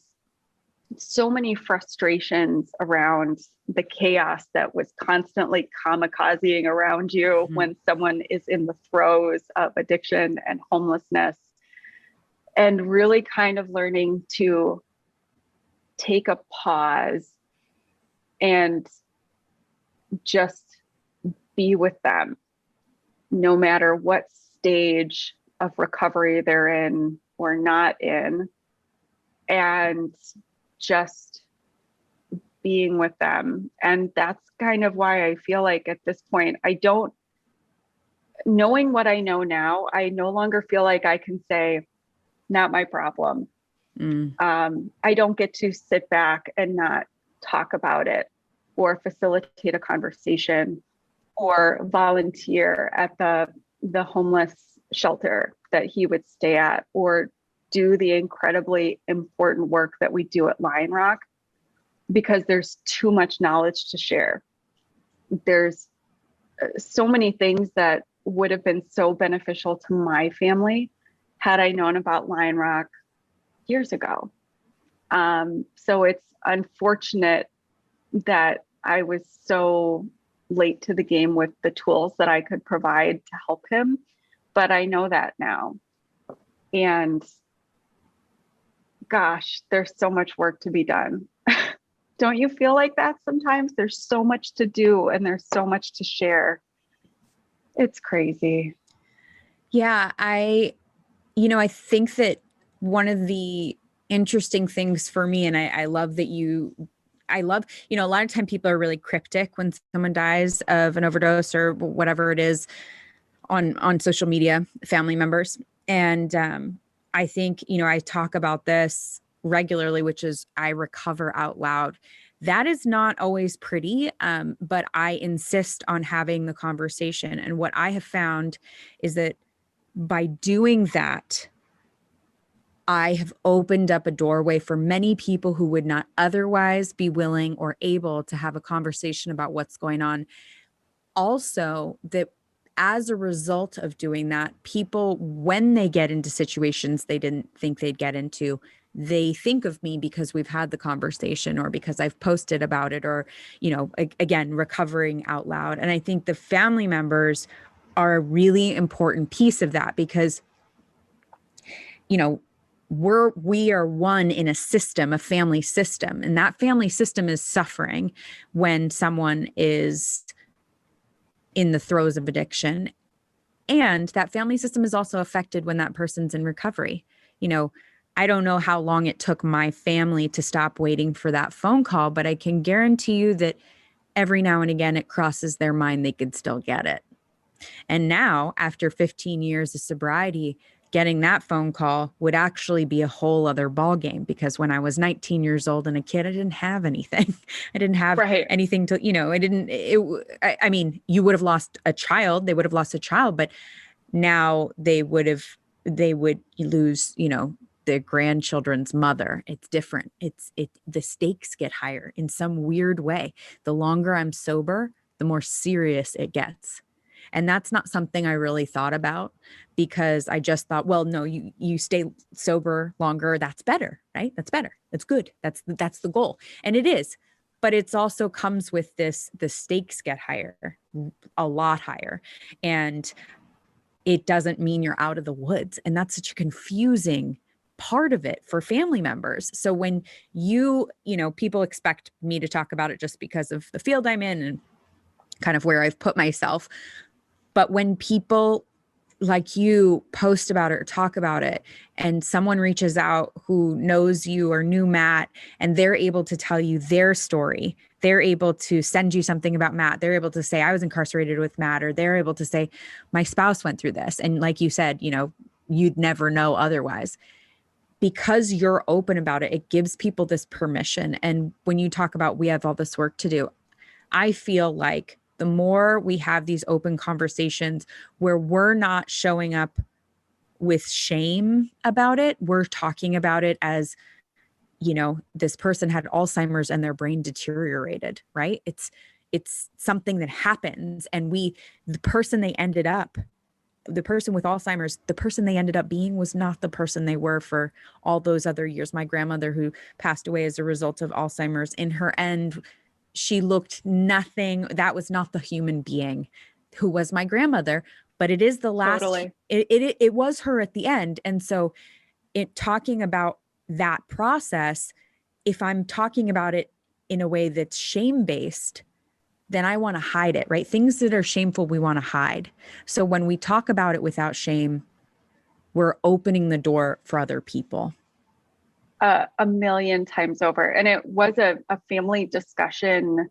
so many frustrations around the chaos that was constantly kamikazing around you when someone is in the throes of addiction and homelessness, and really kind of learning to take a pause and just be with them, no matter what stage of recovery they're in or not in, and just being with them. And that's kind of why I feel like at this point, knowing what I know now, I no longer feel like I can say, not my problem. I don't get to sit back and not talk about it or facilitate a conversation or volunteer at the homeless shelter that he would stay at, or do the incredibly important work that we do at Lionrock, because there's too much knowledge to share. There's so many things that would have been so beneficial to my family had I known about Lionrock years ago. So it's unfortunate that I was so late to the game with the tools that I could provide to help him, but I know that now. And gosh, there's so much work to be done. Don't you feel like that sometimes? There's so much to do and there's so much to share. It's crazy. Yeah, I think that one of the interesting things for me, and I love that a lot of time people are really cryptic when someone dies of an overdose or whatever it is on social media, family members. And I think, I talk about this regularly, which is I recover out loud. That is not always pretty, but I insist on having the conversation. And what I have found is that by doing that, I have opened up a doorway for many people who would not otherwise be willing or able to have a conversation about what's going on. Also, that as a result of doing that, people, when they get into situations they didn't think they'd get into, they think of me because we've had the conversation or because I've posted about it or, again, recovering out loud. And I think the family members are a really important piece of that because, we are one in a system, a family system, and that family system is suffering when someone is in the throes of addiction. And that family system is also affected when that person's in recovery. I don't know how long it took my family to stop waiting for that phone call, but I can guarantee you that every now and again it crosses their mind they could still get it. And now, after 15 years of sobriety, getting that phone call would actually be a whole other ballgame, because when I was 19 years old and a kid, I didn't have anything. I didn't have Right. anything to, I mean, you would have lost a child, they would have lost a child, but now they would lose, their grandchildren's mother. It's different. The stakes get higher in some weird way. The longer I'm sober, the more serious it gets. And that's not something I really thought about, because I just thought, well, no, you stay sober longer. That's better, right? That's better. That's good. That's the goal. And it is, but it's also comes with the stakes get higher, a lot higher. And it doesn't mean you're out of the woods. And that's such a confusing part of it for family members. So when people expect me to talk about it just because of the field I'm in and kind of where I've put myself. But when people like you post about it or talk about it, and someone reaches out who knows you or knew Matt, and they're able to tell you their story, they're able to send you something about Matt, they're able to say, I was incarcerated with Matt, or they're able to say, my spouse went through this. And like you said, you'd never know otherwise. Because you're open about it, it gives people this permission. And when you talk about, we have all this work to do, I feel like the more we have these open conversations where we're not showing up with shame about it, we're talking about it as, this person had Alzheimer's and their brain deteriorated, right? It's something that happens. And the person with Alzheimer's, the person they ended up being was not the person they were for all those other years. My grandmother, who passed away as a result of Alzheimer's, in her end, she looked nothing. That was not the human being who was my grandmother, but it is the last, Totally. It was her at the end. And so talking about that process, if I'm talking about it in a way that's shame-based, then I want to hide it, right? Things that are shameful, we want to hide. So when we talk about it without shame, we're opening the door for other people. A million times over. And it was a family discussion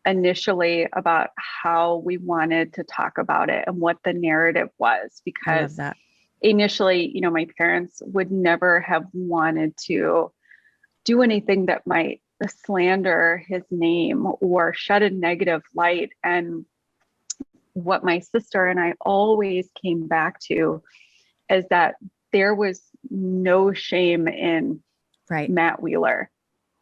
initially about how we wanted to talk about it and what the narrative was, I love because that. initially, my parents would never have wanted to do anything that might slander his name or shed a negative light. And what my sister and I always came back to is that there was no shame in Right. Matt Wheeler.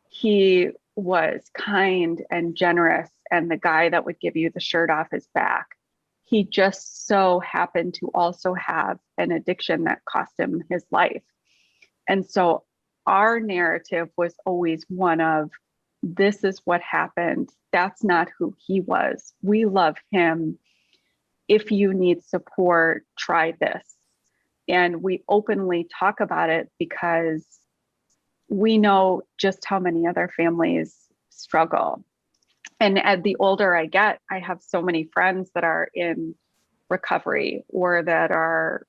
He was kind and generous and the guy that would give you the shirt off his back. He just so happened to also have an addiction that cost him his life. And so our narrative was always one of, this is what happened. That's not who he was. We love him. If you need support, try this. And we openly talk about it because we know just how many other families struggle. And as the older I get, I have so many friends that are in recovery or that are,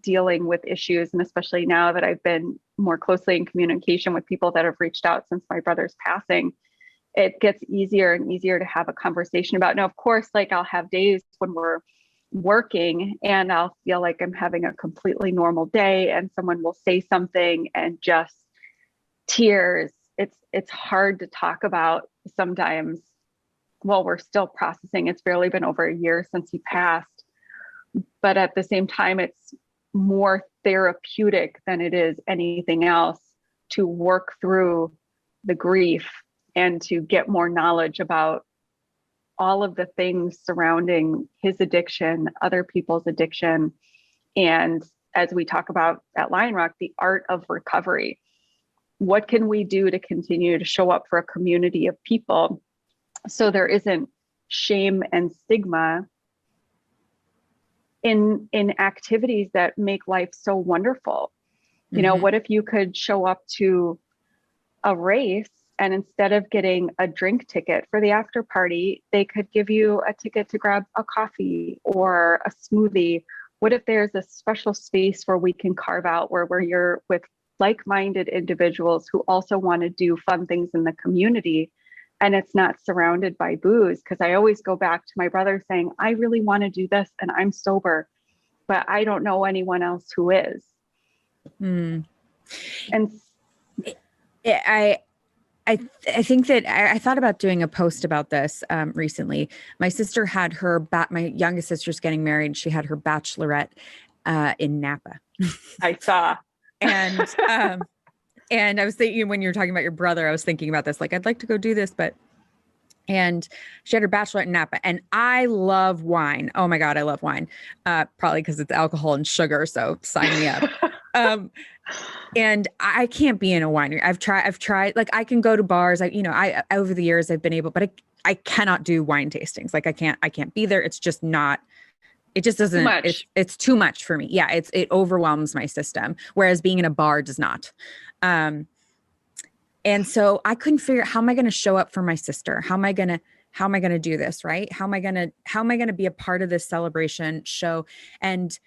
dealing with issues. And especially now that I've been more closely in communication with people that have reached out since my brother's passing, it gets easier and easier to have a conversation about. Now, of course, I'll have days when we're working and I'll feel like I'm having a completely normal day and someone will say something and just tears. It's hard to talk about sometimes while we're still processing. It's barely been over a year since he passed, but at the same time, it's more therapeutic than it is anything else to work through the grief and to get more knowledge about all of the things surrounding his addiction, other people's addiction. And as we talk about at Lionrock, the art of recovery. What can we do to continue to show up for a community of people so there isn't shame and stigma in activities that make life so wonderful? What if you could show up to a race and instead of getting a drink ticket for the after party, they could give you a ticket to grab a coffee or a smoothie? What if there's a special space where we can carve out where you're with like-minded individuals who also want to do fun things in the community, and it's not surrounded by booze? Because I always go back to my brother saying, I really want to do this and I'm sober. but I don't know anyone else who is. Mm. And I think that I thought about doing a post about this recently. My sister had my youngest sister's getting married. She had her bachelorette in Napa. I saw. And and I was thinking, when you were talking about your brother, I was thinking about this. Like, I'd like to go do this, and she had her bachelorette in Napa. And I love wine. Oh my God, I love wine. Probably because it's alcohol and sugar. So sign me up. And I can't be in a winery. I've tried, like, I can go to bars. I over the years I've been able, but I cannot do wine tastings. Like, I can't be there. It's just not, it just doesn't, it's too much for me. Yeah. It overwhelms my system. Whereas being in a bar does not. And so I couldn't figure out, how am I going to show up for my sister? How am I going to do this? Right. How am I going to be a part of this celebration show? And,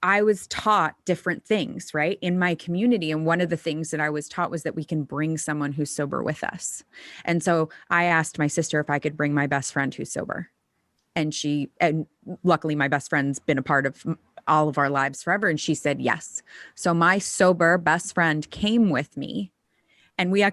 I was taught different things, right, in my community. And one of the things that I was taught was that we can bring someone who's sober with us. And so I asked my sister if I could bring my best friend who's sober. And luckily my best friend's been a part of all of our lives forever. And she said yes. So my sober best friend came with me, and we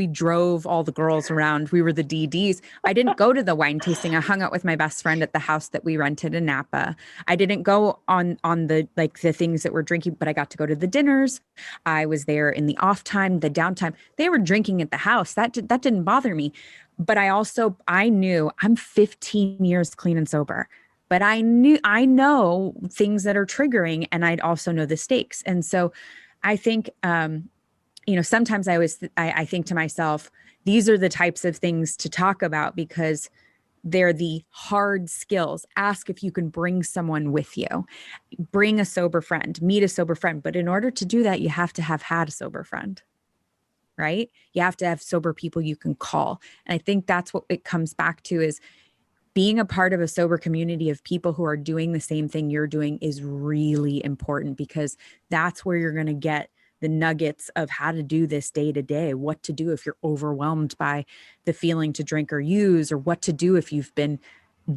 drove all the girls around. We were the DDs. I didn't go to the wine tasting. I hung out with my best friend at the house that we rented in Napa. I didn't go on the things that we're drinking, but I got to go to the dinners. I was there in the off time, the downtime. They were drinking at the house. That didn't bother me. But I knew I'm 15 years clean and sober. But I know things that are triggering, and I'd also know the stakes. And so I think, sometimes I think to myself, these are the types of things to talk about because they're the hard skills. Ask if you can bring someone with you, bring a sober friend, meet a sober friend. But in order to do that, you have to have had a sober friend, right? You have to have sober people you can call. And I think that's what it comes back to, is being a part of a sober community of people who are doing the same thing you're doing is really important, because that's where you're going to get the nuggets of how to do this day to day, what to do if you're overwhelmed by the feeling to drink or use, or what to do if you've been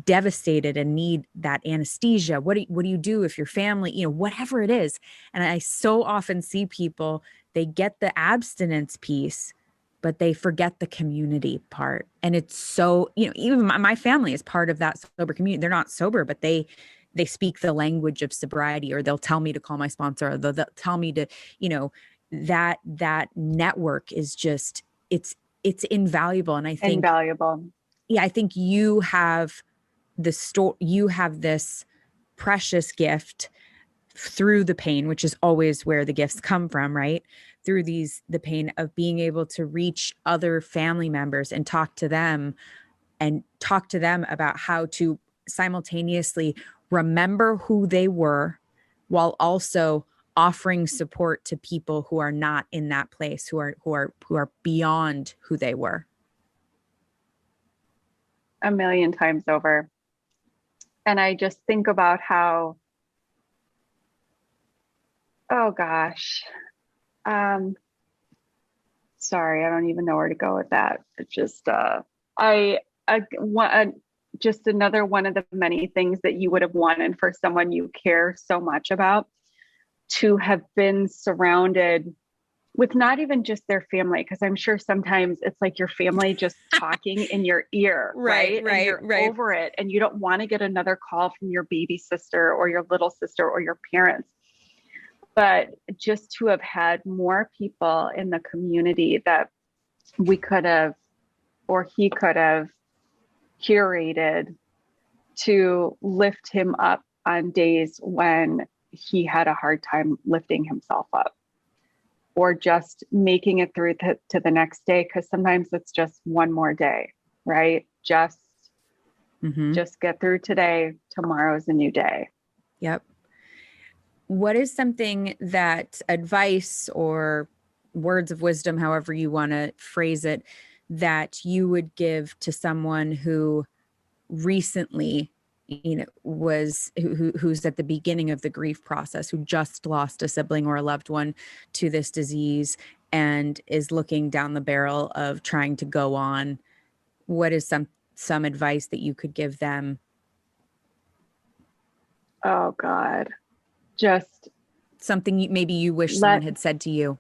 devastated and need that anesthesia. What do you do if your family, whatever it is. And I so often see people, they get the abstinence piece, but they forget the community part. And it's so, even my family is part of that sober community. They're not sober, but they speak the language of sobriety, or they'll tell me to call my sponsor, or they'll tell me to, that network is just, it's invaluable. And I think invaluable. Yeah. I think you have you have this precious gift through the pain, which is always where the gifts come from, right? Through the pain of being able to reach other family members and talk to them about how to simultaneously remember who they were, while also offering support to people who are not in that place, who are beyond who they were. A million times over. And I just think about how, oh gosh, sorry, I don't even know where to go with that. It's just, just another one of the many things that you would have wanted for someone you care so much about, to have been surrounded with not even just their family, because I'm sure sometimes it's like your family just talking in your ear, right? And you're over it, and you don't want to get another call from your baby sister or your little sister or your parents. But just to have had more people in the community that we could have, or he could have curated to lift him up on days when he had a hard time lifting himself up, or just making it through to the next day. Because sometimes it's just one more day, right? Just get through today. Tomorrow's a new day. Yep. What is something that advice or words of wisdom, however you want to phrase it, that you would give to someone who recently, who's at the beginning of the grief process, who just lost a sibling or a loved one to this disease and is looking down the barrel of trying to go on? What is some advice that you could give them? Oh God. Just Something maybe you wish someone let had said to you.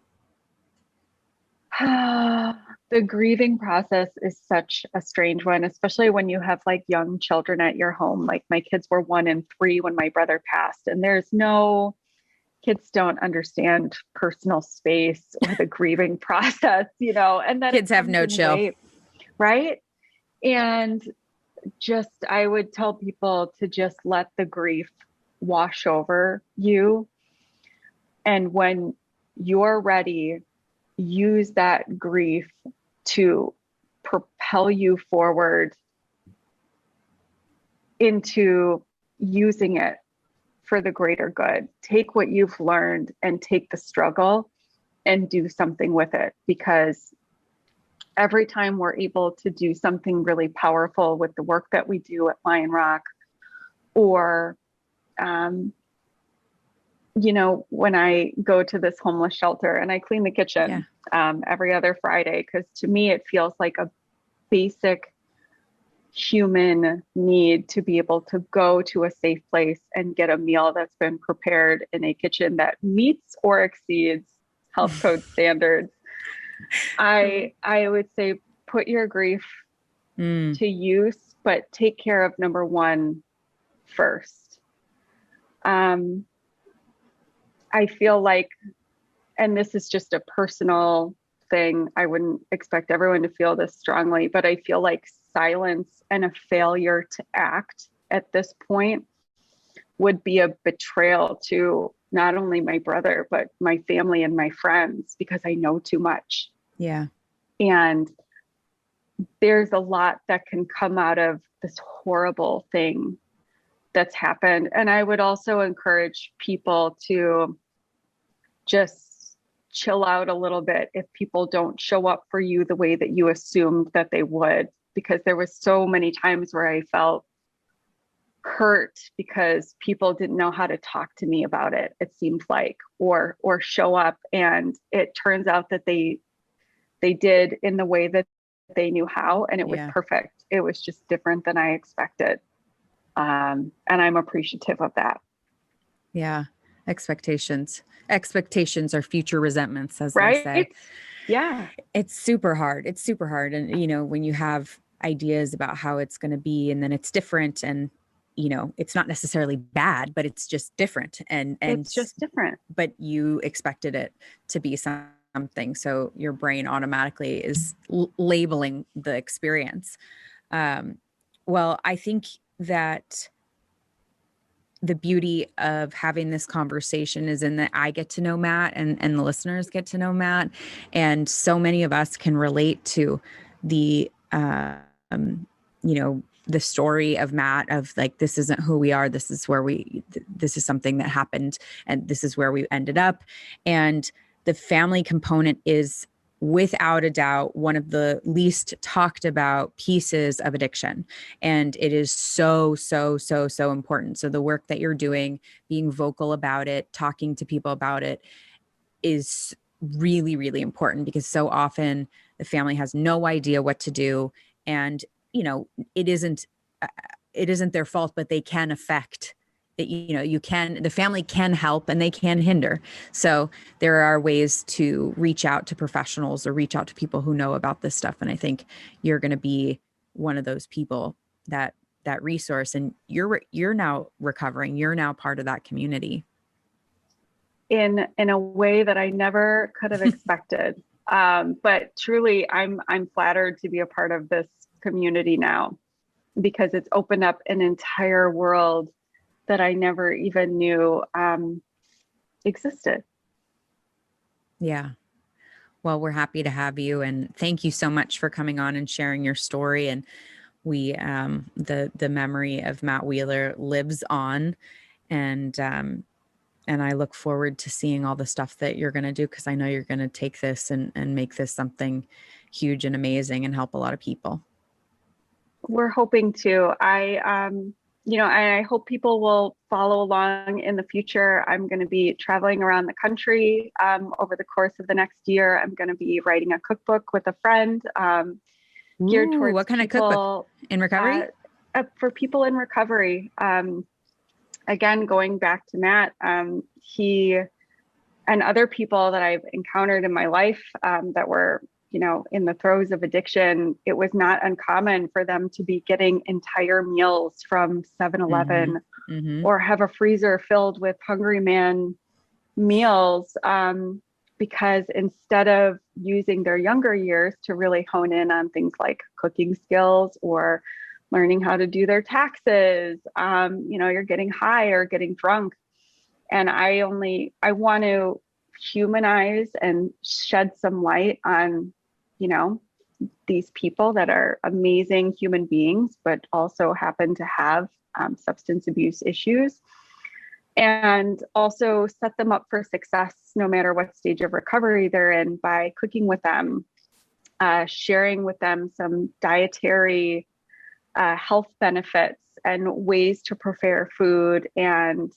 the grieving process is such a strange one, especially when you have like young children at your home. Like my kids were 1 and 3 when my brother passed, and kids don't understand personal space or the grieving process, and that Kids it have comes no in chill. waves, right? And I would tell people to just let the grief wash over you. And when you're ready, use that grief to propel you forward into using it for the greater good. Take what you've learned and take the struggle and do something with it, because every time we're able to do something really powerful with the work that we do at Lionrock, or when I go to this homeless shelter and I clean the kitchen every other Friday, because to me, it feels like a basic human need to be able to go to a safe place and get a meal that's been prepared in a kitchen that meets or exceeds health code standards. I would say put your grief to use, but take care of number one first. I feel like, and this is just a personal thing, I wouldn't expect everyone to feel this strongly, but I feel like silence and a failure to act at this point would be a betrayal to not only my brother, but my family and my friends, because I know too much. Yeah. And there's a lot that can come out of this horrible thing that's happened. And I would also encourage people to just chill out a little bit if people don't show up for you the way that you assumed that they would, because there was so many times where I felt hurt because people didn't know how to talk to me about it, it seemed like, or show up, and it turns out that they did in the way that they knew how, and it was perfect. It was just different than I expected. And I'm appreciative of that. Yeah. Expectations are future resentments, as right? they say. Yeah. It's super hard. And, when you have ideas about how it's going to be and then it's different, and, it's not necessarily bad, but it's just different. And it's just different. But you expected it to be something. So your brain automatically is labeling the experience. Well, I think that the beauty of having this conversation is in that I get to know Matt, and the listeners get to know Matt. And so many of us can relate to the, the story of Matt, of like, this isn't who we are. This is where this is something that happened, and this is where we ended up. And the family component is without a doubt one of the least talked about pieces of addiction. And it is so, so, so, so important. So the work that you're doing, being vocal about it, talking to people about it, is really, really important, because so often the family has no idea what to do. And, it isn't their fault, but they can affect that. The family can help and they can hinder. So there are ways to reach out to professionals or reach out to people who know about this stuff. And I think you're going to be one of those people, that resource, and you're now recovering. You're now part of that community in a way that I never could have expected. But truly, I'm flattered to be a part of this community now, because it's opened up an entire world that I never even knew existed. Yeah. Well, we're happy to have you, and thank you so much for coming on and sharing your story. And we, the memory of Matt Wheeler lives on, and I look forward to seeing all the stuff that you're going to do, because I know you're going to take this and make this something huge and amazing and help a lot of people. We're hoping to. I hope people will follow along in the future. I'm going to be traveling around the country over the course of the next year. I'm going to be writing a cookbook with a friend geared towards what kind of cookbook? In recovery? For people in recovery. again, going back to Matt, he and other people that I've encountered in my life that were, in the throes of addiction, it was not uncommon for them to be getting entire meals from 7-Eleven or have a freezer filled with Hungry Man meals, because instead of using their younger years to really hone in on things like cooking skills or learning how to do their taxes, you're getting high or getting drunk. And I want to humanize and shed some light on, these people that are amazing human beings, but also happen to have substance abuse issues, and also set them up for success no matter what stage of recovery they're in by cooking with them, sharing with them some dietary health benefits and ways to prepare food, and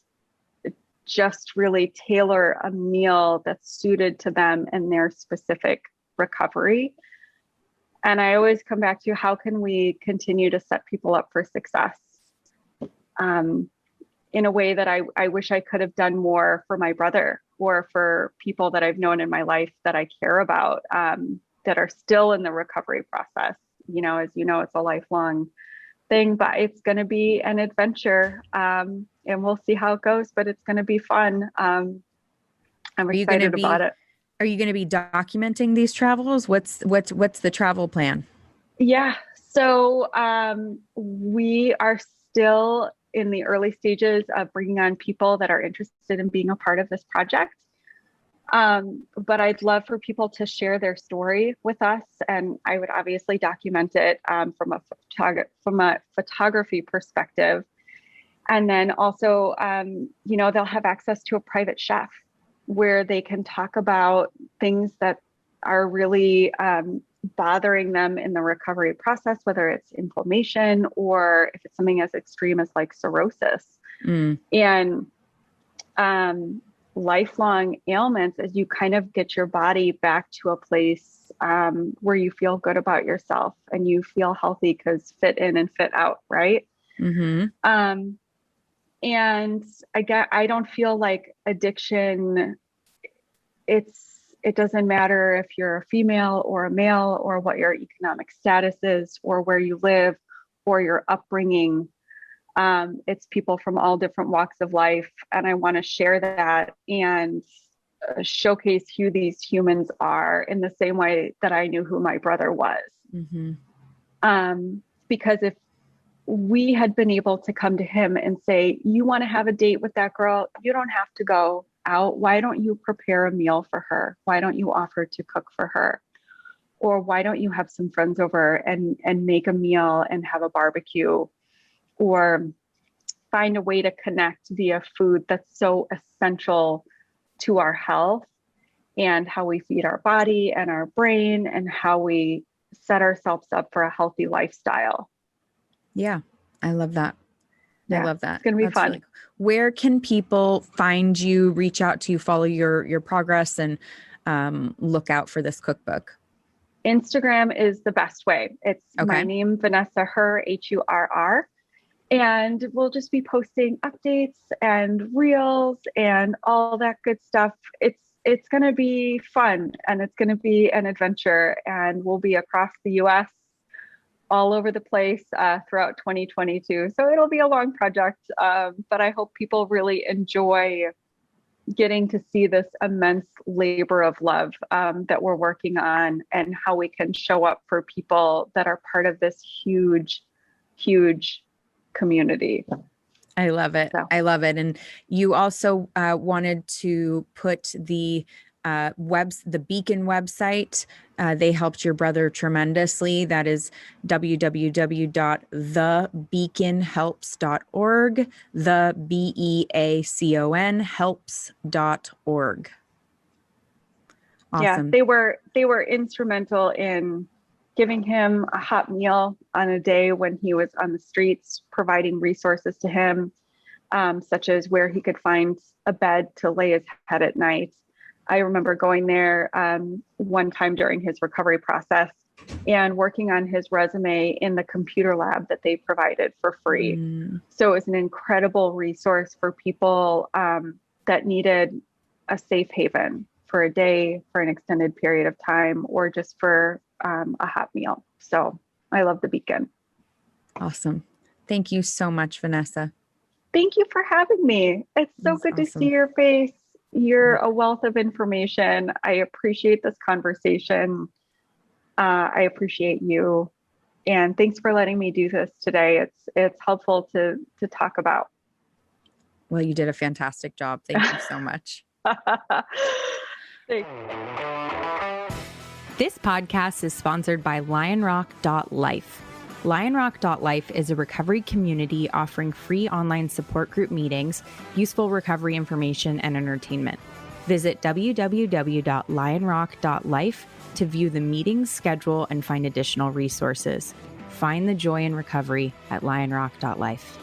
just really tailor a meal that's suited to them and their specific recovery. And I always come back to, how can we continue to set people up for success in a way that I wish I could have done more for my brother or for people that I've known in my life that I care about, that are still in the recovery process. As you know, it's a lifelong thing, but it's going to be an adventure, and we'll see how it goes, but it's going to be fun. I'm excited about it. Are you going to be documenting these travels? What's the travel plan? Yeah. So we are still in the early stages of bringing on people that are interested in being a part of this project. But I'd love for people to share their story with us, and I would obviously document it from a photography perspective. And then also, they'll have access to a private chef where they can talk about things that are really bothering them in the recovery process, whether it's inflammation or if it's something as extreme as like cirrhosis. And lifelong ailments, as you kind of get your body back to a place where you feel good about yourself and you feel healthy, because fit in and fit out, right? And I don't feel like addiction, it doesn't matter if you're a female or a male or what your economic status is or where you live or your upbringing. It's people from all different walks of life. And I want to share that and showcase who these humans are in the same way that I knew who my brother was. Because if we had been able to come to him and say, you want to have a date with that girl, you don't have to go out. Why don't you prepare a meal for her? Why don't you offer to cook for her? Or why don't you have some friends over and make a meal and have a barbecue? Or find a way to connect via food that's so essential to our health and how we feed our body and our brain and how we set ourselves up for a healthy lifestyle. Yeah, I love that. I love that. It's going to be fun. Really cool. Where can people find you, reach out to you, follow your progress, and look out for this cookbook? Instagram is the best way. It's my name, Vanessa Hurr, Hurr. And we'll just be posting updates and reels and all that good stuff. It's going to be fun, and it's going to be an adventure, and we'll be across the US, all over the place throughout 2022. So it'll be a long project, but I hope people really enjoy getting to see this immense labor of love that we're working on, and how we can show up for people that are part of this huge, huge community. I love it. I love it. And you also wanted to put the Beacon website. They helped your brother tremendously. That is www.thebeaconhelps.org, BEACON helps.org. Awesome. Yeah, they were instrumental in giving him a hot meal on a day when he was on the streets, providing resources to him, such as where he could find a bed to lay his head at night. I remember going there one time during his recovery process, and working on his resume in the computer lab that they provided for free. So it was an incredible resource for people that needed a safe haven for a day, for an extended period of time, or just for a hot meal. So I love the Beacon. Awesome. Thank you so much, Vanessa. Thank you for having me. It's so good to see your face. You're a wealth of information. I appreciate this conversation. I appreciate you. And thanks for letting me do this today. It's helpful to talk about. Well, you did a fantastic job. Thank you so much. Thanks. This podcast is sponsored by Lionrock.life. Lionrock.life is a recovery community offering free online support group meetings, useful recovery information, and entertainment. Visit www.lionrock.life to view the meetings schedule and find additional resources. Find the joy in recovery at lionrock.life.